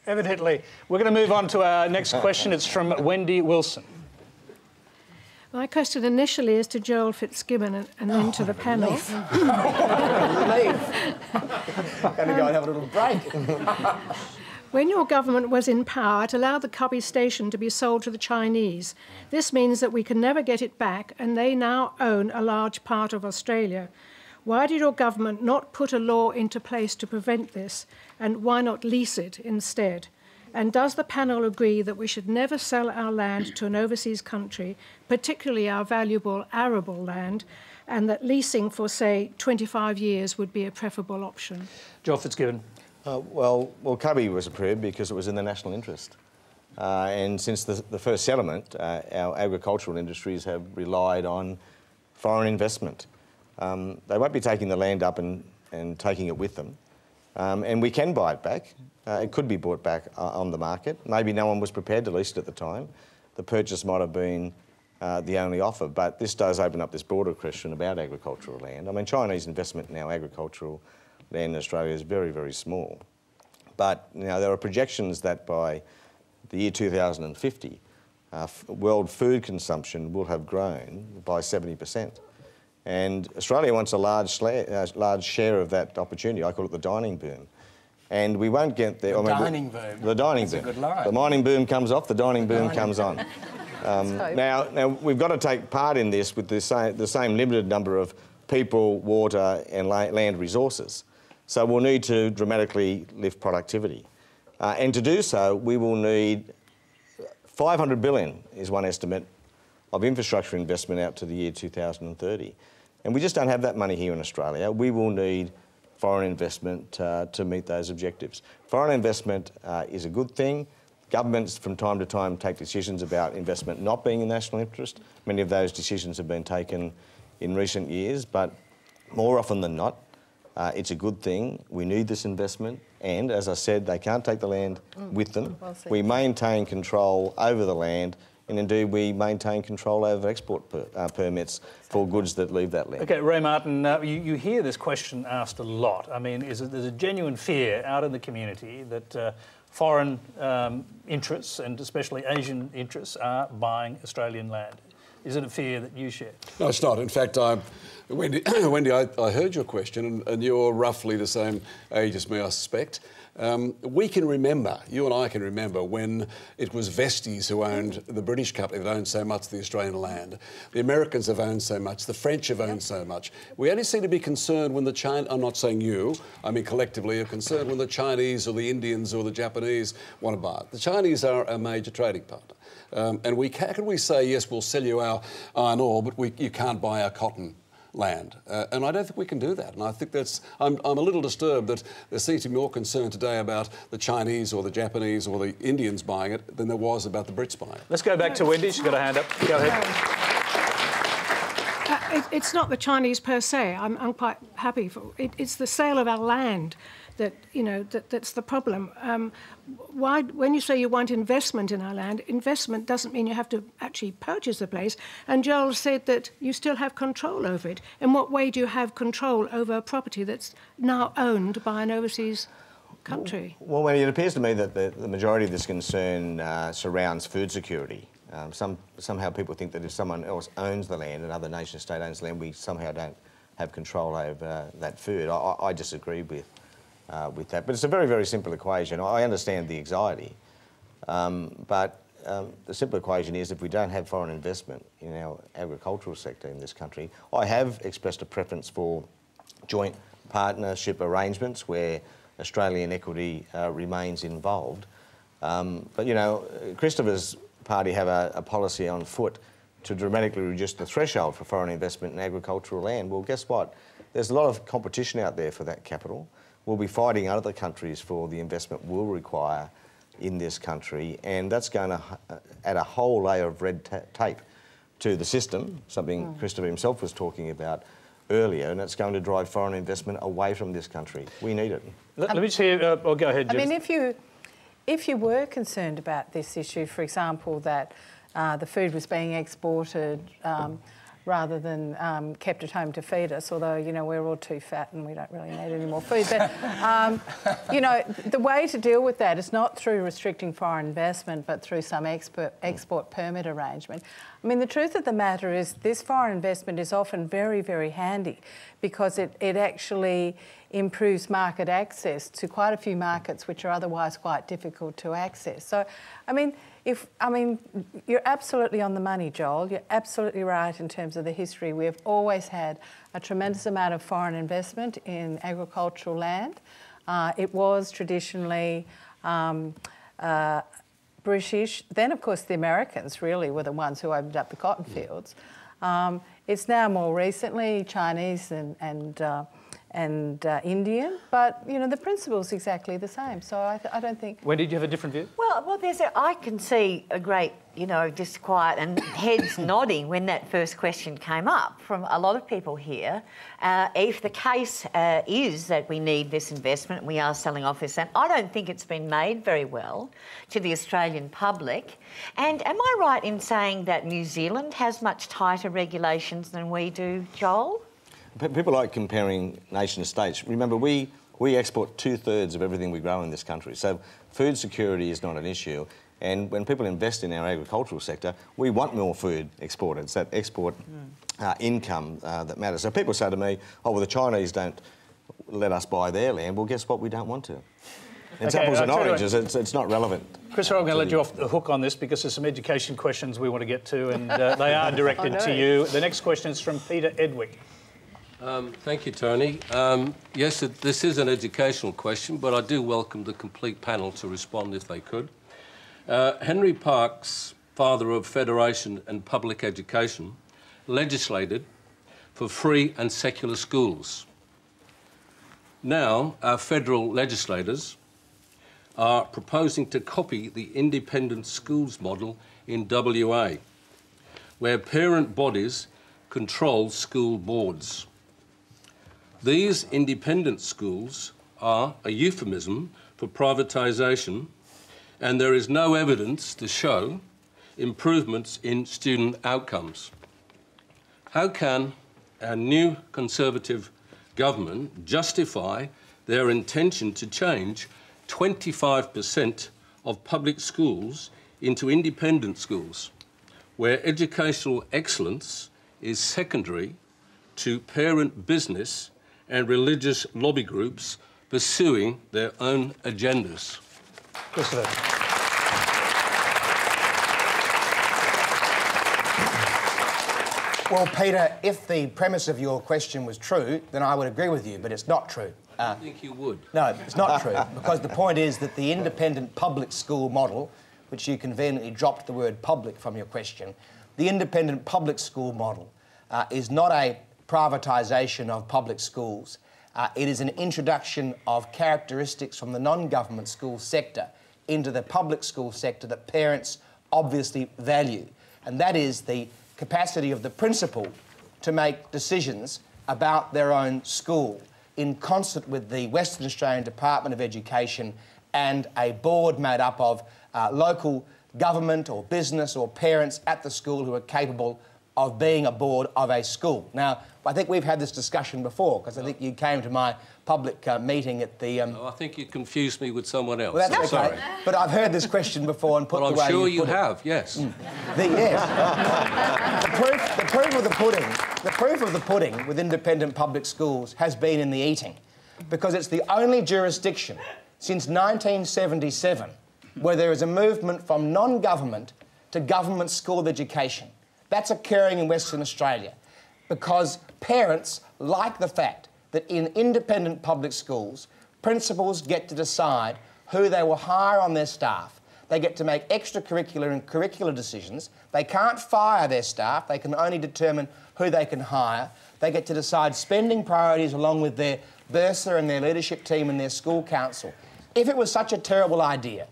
Evidently. We're going to move on to our next question. It's from Wendy Wilson. My question initially is to Joel Fitzgibbon and then to the panel. Relief. Going to go and have a little break. When your government was in power, it allowed the Cubby station to be sold to the Chinese. This means that we can never get it back, and they now own a large part of Australia. Why did your government not put a law into place to prevent this, and why not lease it instead? And does the panel agree that we should never sell our land to an overseas country, particularly our valuable arable land, and that leasing for, say, 25 years would be a preferable option? Joel Fitzgibbon. Well, Cubby was approved because it was in the national interest. And since the first settlement, our agricultural industries have relied on foreign investment. They won't be taking the land up and taking it with them. And we can buy it back. It could be bought back on the market. Maybe no one was prepared to lease it at the time. The purchase might have been the only offer, but this does open up this broader question about agricultural land. I mean, Chinese investment in our agricultural land in Australia is very, very small. But there are projections that by the year 2050, world food consumption will have grown by 70%. And Australia wants a large share of that opportunity. I call it the dining boom. And we won't get there. The dining boom. The dining boom. That's a good line. The mining boom comes off, the dining boom comes on. Now, we've got to take part in this with the same limited number of people, water and land resources. So we'll need to dramatically lift productivity. And to do so, we will need 500 billion, is one estimate, of infrastructure investment out to the year 2030. And we just don't have that money here in Australia. We will need foreign investment to meet those objectives. Foreign investment is a good thing. Governments from time to time take decisions about investment not being in national interest. Many of those decisions have been taken in recent years, but more often than not, it's a good thing. We need this investment, and as I said, they can't take the land with them. Well, we maintain control over the land, and indeed we maintain control over export permits for goods that leave that land. OK, Ray Martin, you hear this question asked a lot. I mean, there's a genuine fear out in the community that foreign interests, and especially Asian interests, are buying Australian land. Is it a fear that you share? No, it's not. In fact, Wendy, I heard your question, and you're roughly the same age as me, I suspect. We can remember, you and I can remember, when it was Vesties who owned the British company that owned so much of the Australian land. The Americans have owned so much, the French have owned so much. We only seem to be concerned when the Chinese, I'm not saying you, I mean collectively, are concerned when the Chinese or the Indians or the Japanese want to buy it. The Chinese are a major trading partner. And how can we say, yes, we'll sell you our iron ore, but you can't buy our cotton land? And I don't think we can do that. And I think I'm a little disturbed that there seems to be more concern today about the Chinese or the Japanese or the Indians buying it than there was about the Brits buying it. Let's go back to Wendy. She's got a hand up. Go ahead. It's not the Chinese per se. I'm quite happy for it. It's the sale of our land that, you know, that's the problem. Why, when you say you want investment in our land, investment doesn't mean you have to actually purchase the place. And Joel said that you still have control over it. In what way do you have control over a property that's now owned by an overseas country? Well, Wendy, it appears to me that the majority of this concern surrounds food security. Somehow people think that if someone else owns the land, another nation state owns the land, we somehow don't have control over that food. I disagree with that. But it's a very, very simple equation. I understand the anxiety, but the simple equation is if we don't have foreign investment in our agricultural sector in this country, I have expressed a preference for joint partnership arrangements where Australian equity remains involved. But, you know, Christopher's party have a policy on foot to dramatically reduce the threshold for foreign investment in agricultural land. Well, guess what? There's a lot of competition out there for that capital. We'll be fighting other countries for the investment we'll require in this country, and that's going to add a whole layer of red tape to the system, something Christopher himself was talking about earlier, and it's going to drive foreign investment away from this country. We need it. Let me just hear, go ahead, Judith. I mean, if you were concerned about this issue, for example, that the food was being exported rather than kept at home to feed us, although, you know, we're all too fat and we don't really need any more food. But, you know, the way to deal with that is not through restricting foreign investment, but through some export permit arrangement. I mean, the truth of the matter is this foreign investment is often very, very handy because it actually improves market access to quite a few markets which are otherwise quite difficult to access. So, I mean, you're absolutely on the money, Joel. You're absolutely right in terms of the history. We have always had a tremendous amount of foreign investment in agricultural land. It was traditionally British. Then, of course, the Americans really were the ones who opened up the cotton fields. It's now more recently Chinese and Indian, but, you know, the principle's exactly the same. So I don't think... Wendy, do you have a different view? Well, I can see a great, you know, disquiet and heads nodding when that first question came up from a lot of people here. If the case is that we need this investment and we are selling off this land, I don't think it's been made very well to the Australian public. And am I right in saying that New Zealand has much tighter regulations than we do, Joel? People like comparing nation states. Remember, we export 2/3 of everything we grow in this country, so food security is not an issue. And when people invest in our agricultural sector, we want more food exported. It's that export income that matters. So people say to me, oh, well, the Chinese don't let us buy their land. Well, guess what? We don't want to. It's apples and oranges. It's not relevant. Chris, I'm going to let you off the hook on this because there's some education questions we want to get to, and they are directed to you. The next question is from Peter Edwick. Thank you, Tony. Yes, this is an educational question, but I do welcome the complete panel to respond if they could. Henry Parkes, father of federation and public education, legislated for free and secular schools. Now, our federal legislators are proposing to copy the independent schools model in WA, where parent bodies control school boards. These independent schools are a euphemism for privatisation, and there is no evidence to show improvements in student outcomes. How can our new Conservative government justify their intention to change 25% of public schools into independent schools, where educational excellence is secondary to parent business and religious lobby groups pursuing their own agendas? Christopher. Well, Peter, if the premise of your question was true, then I would agree with you, but it's not true. I think you would. No, it's not true, because the point is that the independent public school model, which you conveniently dropped the word public from your question, the independent public school model is not a privatisation of public schools. It is an introduction of characteristics from the non-government school sector into the public school sector that parents obviously value, and that is the capacity of the principal to make decisions about their own school in concert with the Western Australian Department of Education and a board made up of local government or business or parents at the school who are capable of being a board of a school. Now, I think we've had this discussion before, because I think you came to my public meeting at the... No, I think you confused me with someone else. Well, that's okay. Sorry. But I've heard this question before and put Well, the way I'm sure you you put have, yes. Yes. the proof of the pudding with independent public schools has been in the eating, because it's the only jurisdiction since 1977 where there is a movement from non-government to government school education. That's occurring in Western Australia because parents like the fact that in independent public schools, principals get to decide who they will hire on their staff. They get to make extracurricular and curricular decisions. They can't fire their staff. They can only determine who they can hire. They get to decide spending priorities along with their bursar and their leadership team and their school council. If it was such a terrible idea,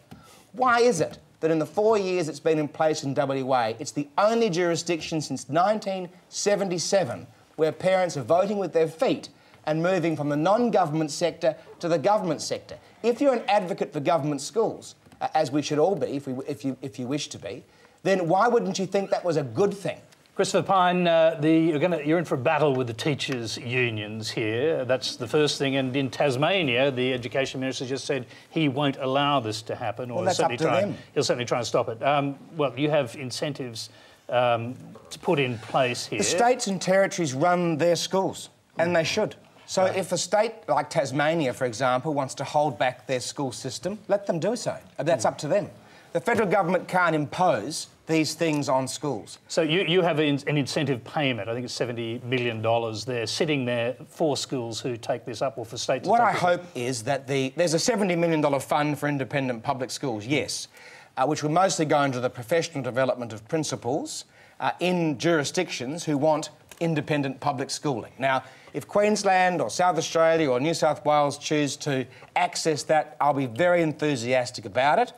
why is it that in the 4 years it's been in place in WA, it's the only jurisdiction since 1977 where parents are voting with their feet and moving from the non-government sector to the government sector? If you're an advocate for government schools, as we should all be if you wish to be, then why wouldn't you think that was a good thing? Christopher Pyne, you're in for a battle with the teachers' unions here. That's the first thing. And in Tasmania, the Education Minister just said he won't allow this to happen. Well, that's up to them. He'll certainly try and stop it. Well, you have incentives to put in place here. The states and territories run their schools, and they should. So if a state like Tasmania, for example, wants to hold back their school system, let them do so. That's up to them. The federal government can't impose these things on schools. So you have an incentive payment, I think it's $70 million there, sitting there for schools who take this up, or for states to What take I this hope up. is that there's a $70 million fund for independent public schools, yes, which will mostly go into the professional development of principals in jurisdictions who want independent public schooling. Now, if Queensland or South Australia or New South Wales choose to access that, I'll be very enthusiastic about it.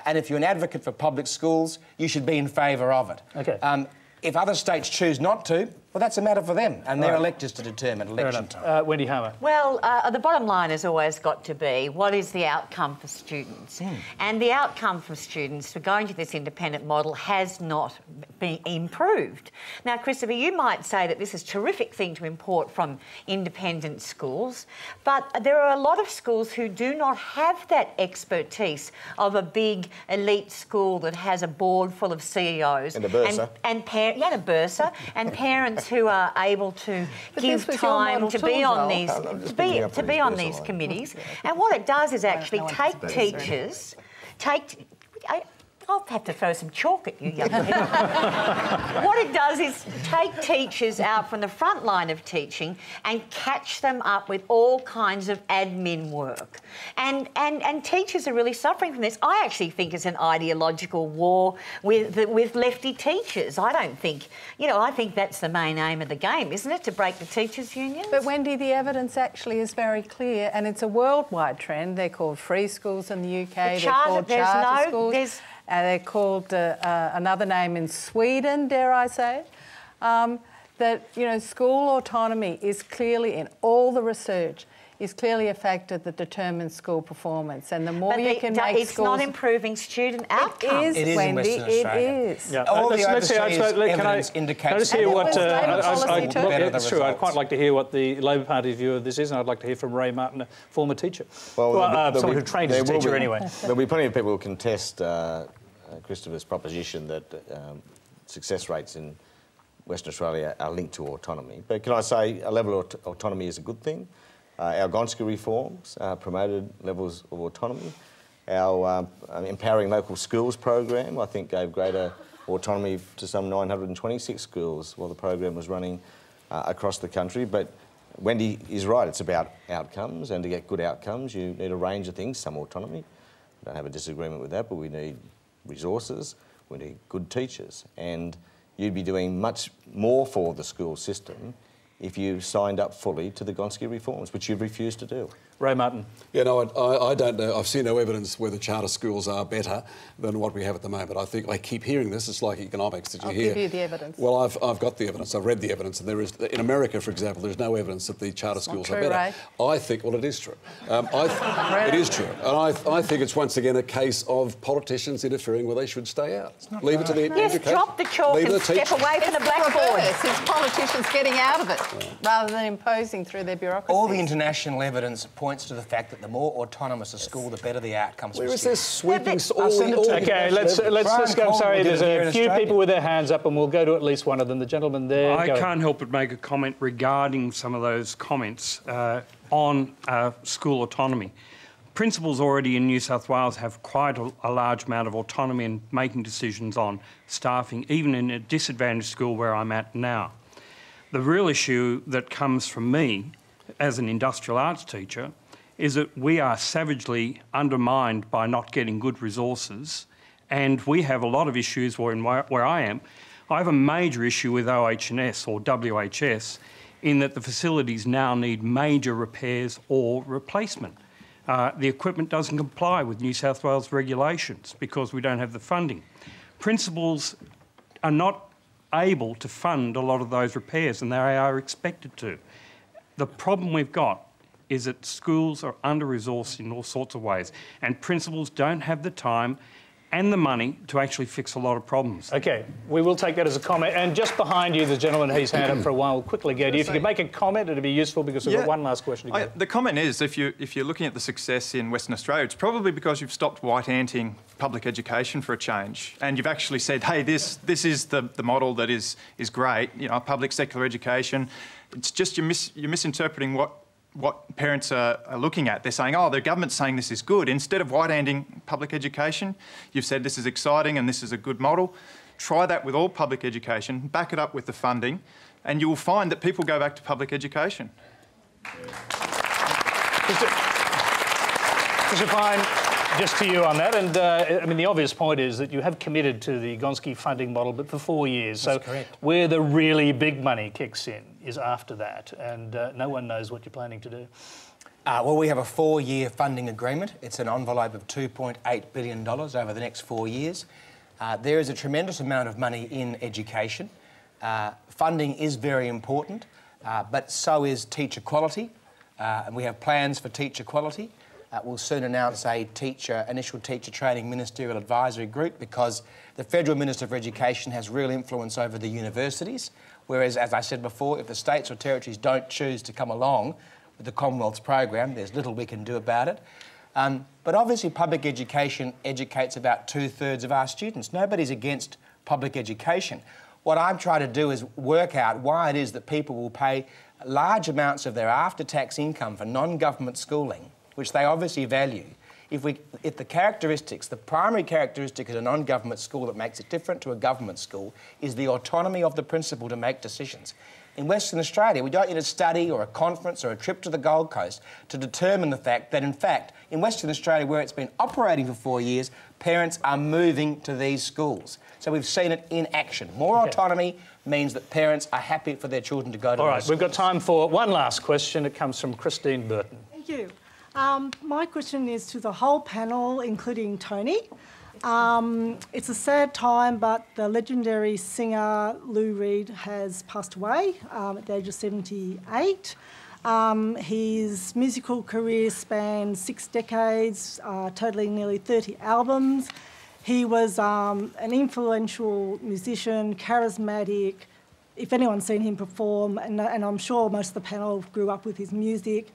And if you're an advocate for public schools, you should be in favour of it. Okay. If other states choose not to, well, that's a matter for them, and they're electors to determine election time. Wendy Harmer. Well, the bottom line has always got to be, what is the outcome for students? And the outcome for students for going to this independent model has not been improved. Now, Christopher, you might say that this is a terrific thing to import from independent schools, but there are a lot of schools who do not have that expertise of a big elite school that has a board full of CEOs. And a bursar. And a bursar, and parents who are able to give time to be on these these committees. And what it does is actually take teachers, I'll have to throw some chalk at you, young people. What it does is take teachers out from the front line of teaching and catch them up with all kinds of admin work. And teachers are really suffering from this. I actually think it's an ideological war with lefty teachers. I don't think, I think that's the main aim of the game, isn't it, to break the teachers' unions? But, Wendy, the evidence actually is very clear, and it's a worldwide trend. They're called free schools in the UK, they're called charter schools. They're called another name in Sweden, dare I say, that, school autonomy is clearly, in all the research, is clearly a factor that determines school performance. And the more you can make it's schools... not improving student outcomes. It is, Wendy, it is. Yeah. All the overseas evidence can I indicates... just hear what... That's true. I'd quite like to hear what the Labor Party's view of this is, and I'd like to hear from Ray Martin, a former teacher. Someone who trained as a teacher anyway. There'll be plenty of people who contest Christopher's proposition that success rates in Western Australia are linked to autonomy. But can I say a level of autonomy is a good thing? Our Gonski reforms promoted levels of autonomy. Our Empowering Local Schools program, I think, gave greater autonomy to some 926 schools while the program was running across the country. But Wendy is right, it's about outcomes, and to get good outcomes you need a range of things, some autonomy. I don't have a disagreement with that, but we need resources, we need good teachers, and you'd be doing much more for the school system if you signed up fully to the Gonski reforms, which you've refused to do. Ray Martin. Yeah, no, I don't know. I've seen no evidence whether charter schools are better than what we have at the moment. I think I keep hearing this. It's like economics that you hear. I'll give you the evidence. Well, I've got the evidence. I've read the evidence, and there is in America, for example, there's no evidence that the charter schools are better. Ray. I think, well, it is true. It is true, and I think it's once again a case of politicians interfering where they should stay out. Leave it to the Yes, education. drop the chalk and step away from the blackboard. It's politicians getting out of it rather than imposing through their bureaucracy. All the international evidence points to the fact that the more autonomous a school, the better the outcomes. Where is this sweeping... OK, let's just go. Sorry, there's a few people with their hands up, and we'll go to at least one of them. The gentleman there. I can't help but make a comment regarding some of those comments on school autonomy. Principals already in New South Wales have quite a large amount of autonomy in making decisions on staffing, even in a disadvantaged school where I'm at now. The real issue that comes from me as an industrial arts teacher is that we are savagely undermined by not getting good resources, and we have a lot of issues where I am. I have a major issue with OH&S or WHS in that the facilities now need major repairs or replacement. The equipment doesn't comply with New South Wales regulations because we don't have the funding. Principals are not able to fund a lot of those repairs, and they are expected to. The problem we've got is that schools are under-resourced in all sorts of ways, and principals don't have the time and the money to actually fix a lot of problems. OK, we will take that as a comment. And just behind you, the gentleman who's hand up for a while, will quickly go to you. If you could make a comment, it'd be useful because we've got one last question to go. The comment is, if you're looking at the success in Western Australia, it's probably because you've stopped white-anting public education for a change, and you've actually said, hey, this is the model that is great, you know, public secular education. It's just you're misinterpreting what parents are looking at. They're saying, oh, the government's saying this is good. Instead of white-handing public education, you've said this is exciting and this is a good model. Try that with all public education, back it up with the funding, and you will find that people go back to public education. Mr. Pyne, just to you on that, and I mean, the obvious point is that you have committed to the Gonski funding model, but for 4 years. That's so correct. Where the really big money kicks in is after that, and no one knows what you're planning to do. Well, we have a 4-year funding agreement. It's an envelope of $2.8 billion over the next 4 years. There is a tremendous amount of money in education. Funding is very important, but so is teacher quality, and we have plans for teacher quality. We'll soon announce a initial teacher training ministerial advisory group, because the Federal Minister for Education has real influence over the universities, whereas, as I said before, if the states or territories don't choose to come along with the Commonwealth's program, there's little we can do about it. But obviously public education educates about 2/3 of our students. Nobody's against public education. What I'm trying to do is work out why it is that people will pay large amounts of their after-tax income for non-government schooling, which they obviously value. If the characteristics, the primary characteristic of a non-government school that makes it different to a government school is the autonomy of the principal to make decisions. In Western Australia, we don't need a study or a conference or a trip to the Gold Coast to determine the fact that, in fact, in Western Australia, where it's been operating for 4 years, parents are moving to these schools. So we've seen it in action. More autonomy means that parents are happy for their children to go to All right, those we've got schools. time for one last question. It comes from Christine Burton. Thank you. My question is to the whole panel, including Tony. It's a sad time, but the legendary singer Lou Reed has passed away at the age of 78. His musical career spanned 6 decades, totaling nearly 30 albums. He was an influential musician, charismatic, if anyone's seen him perform, and I'm sure most of the panel grew up with his music,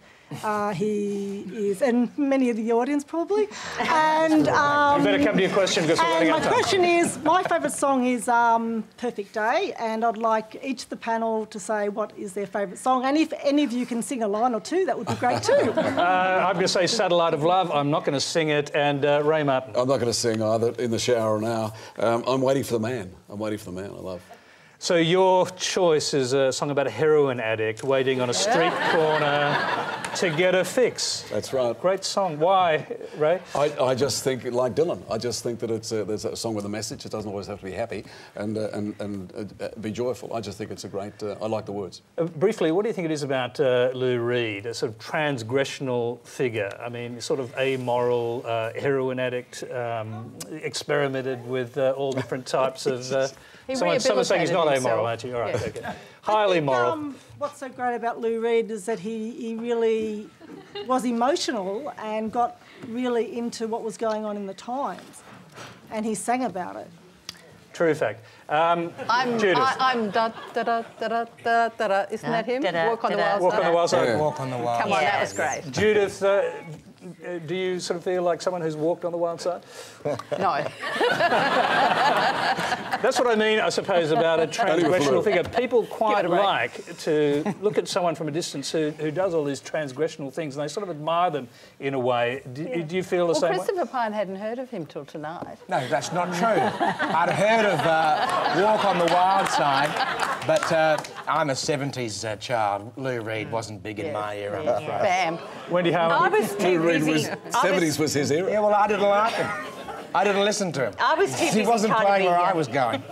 he is, and many of the audience probably. And you better come to your question because we're running out of time. My question is, my favourite song is Perfect Day, and I'd like each of the panel to say what is their favourite song, and if any of you can sing a line or two, that would be great too. I'm going to say Satellite of Love. I'm not going to sing it. And Ray Martin. I'm not going to sing either, In the Shower now. I'm Waiting for the Man. I'm Waiting for the Man, I love. So your choice is a song about a heroin addict waiting on a street corner to get a fix. That's right. Great song. Why, Ray? I just think, like Dylan, I just think that there's a song with a message. It doesn't always have to be happy and be joyful. I just think it's a great... I like the words. Briefly, what do you think it is about Lou Reed, a sort of transgressional figure? I mean, sort of amoral heroin addict, experimented with all different types of... Someone's saying he's not amoral, aren't you? All right, okay. Highly moral. What's so great about Lou Reed is that he really was emotional and got really into what was going on in the times, and he sang about it. True fact. Judith. I'm da da da da da da da. Isn't that him? Walk on the Wild Side. Walk on the Wild Side. Yeah. Walk on the Wild Side. Come on, that was great. Judith, do you sort of feel like someone who's walked on the wild side? No. That's what I mean, I suppose, about a transgressional figure. People quite like to look at someone from a distance who does all these transgressional things, and they sort of admire them in a way. Do you feel the same way? Christopher Pyne hadn't heard of him till tonight. No, that's not true. I'd heard of Walk on the Wild Side, but I'm a 70s child. Lou Reed wasn't big in my era, I'm afraid. Bam. Wendy Harmer. I was too busy. 70s was his era. Yeah, well, I didn't like him. I didn't listen to him. I was too busy. He wasn't trying playing to be, where I was going.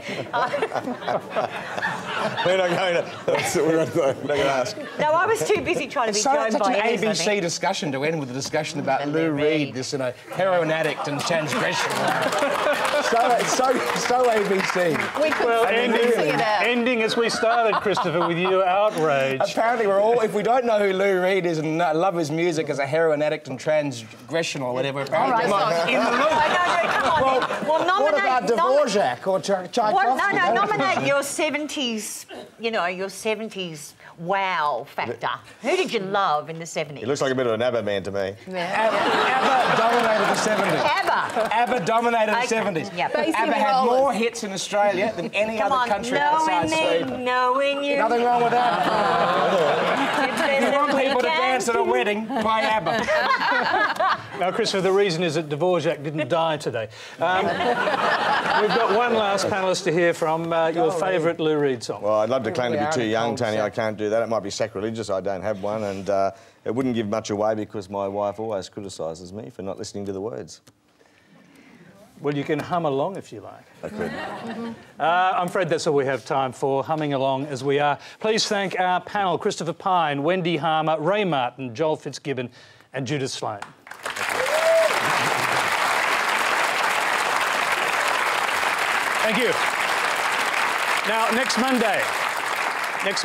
We're not going to... We're not going to ask. No, I was too busy trying to be joined Such by an Ellis, I ABC think. discussion to end with a discussion about Lou Reed, this heroin addict and transgression. so ABC. Ending as we started, Christopher, with you outrage. Apparently we're all, if we don't know who Lou Reed is and love his music as a heroin addict and transgression or whatever, apparently All right, in the loop. No, come on. Well, What about Dvorak or Tchaikovsky? No, nominate your 70s, your 70s wow factor. Who did you love in the 70s? He looks like a bit of an ABBA man to me. ABBA dominated the 70s. ABBA dominated the 70s. Yep. ABBA had more hits in Australia than any other country outside Sweden. Knowing you. Nothing wrong with that. If you want people to dance at a wedding, play ABBA. Now, Christopher, the reason is that Dvorak didn't die today. We've got one last panellist to hear from. Your favourite Lou Reed song? Well, I'd love to claim to be too young, Tony. I can't do that. It might be sacrilegious. I don't have one, and it wouldn't give much away because my wife always criticises me for not listening to the words. Well, you can hum along if you like. I could. I'm afraid that's all we have time for, humming along as we are. Please thank our panel, Christopher Pyne, Wendy Harmer, Ray Martin, Joel Fitzgibbon and Judith Sloan. Thank you. Now, next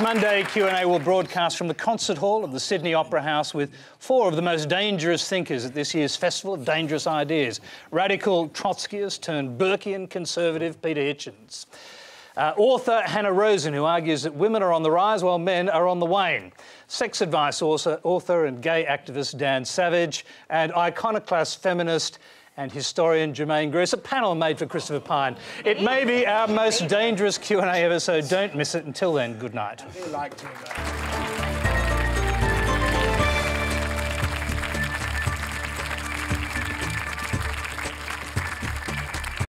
Monday, Q&A will broadcast from the concert hall of the Sydney Opera House with 4 of the most dangerous thinkers at this year's Festival of Dangerous Ideas. Radical Trotskyist turned Burkean conservative Peter Hitchens. Author Hannah Rosen, who argues that women are on the rise while men are on the wane. Sex advice author and gay activist Dan Savage. And iconoclast feminist and historian Germaine Greer. A panel made for Christopher Pyne. It may be our most dangerous Q&A ever, so don't miss it. Until then, good night. I do like to.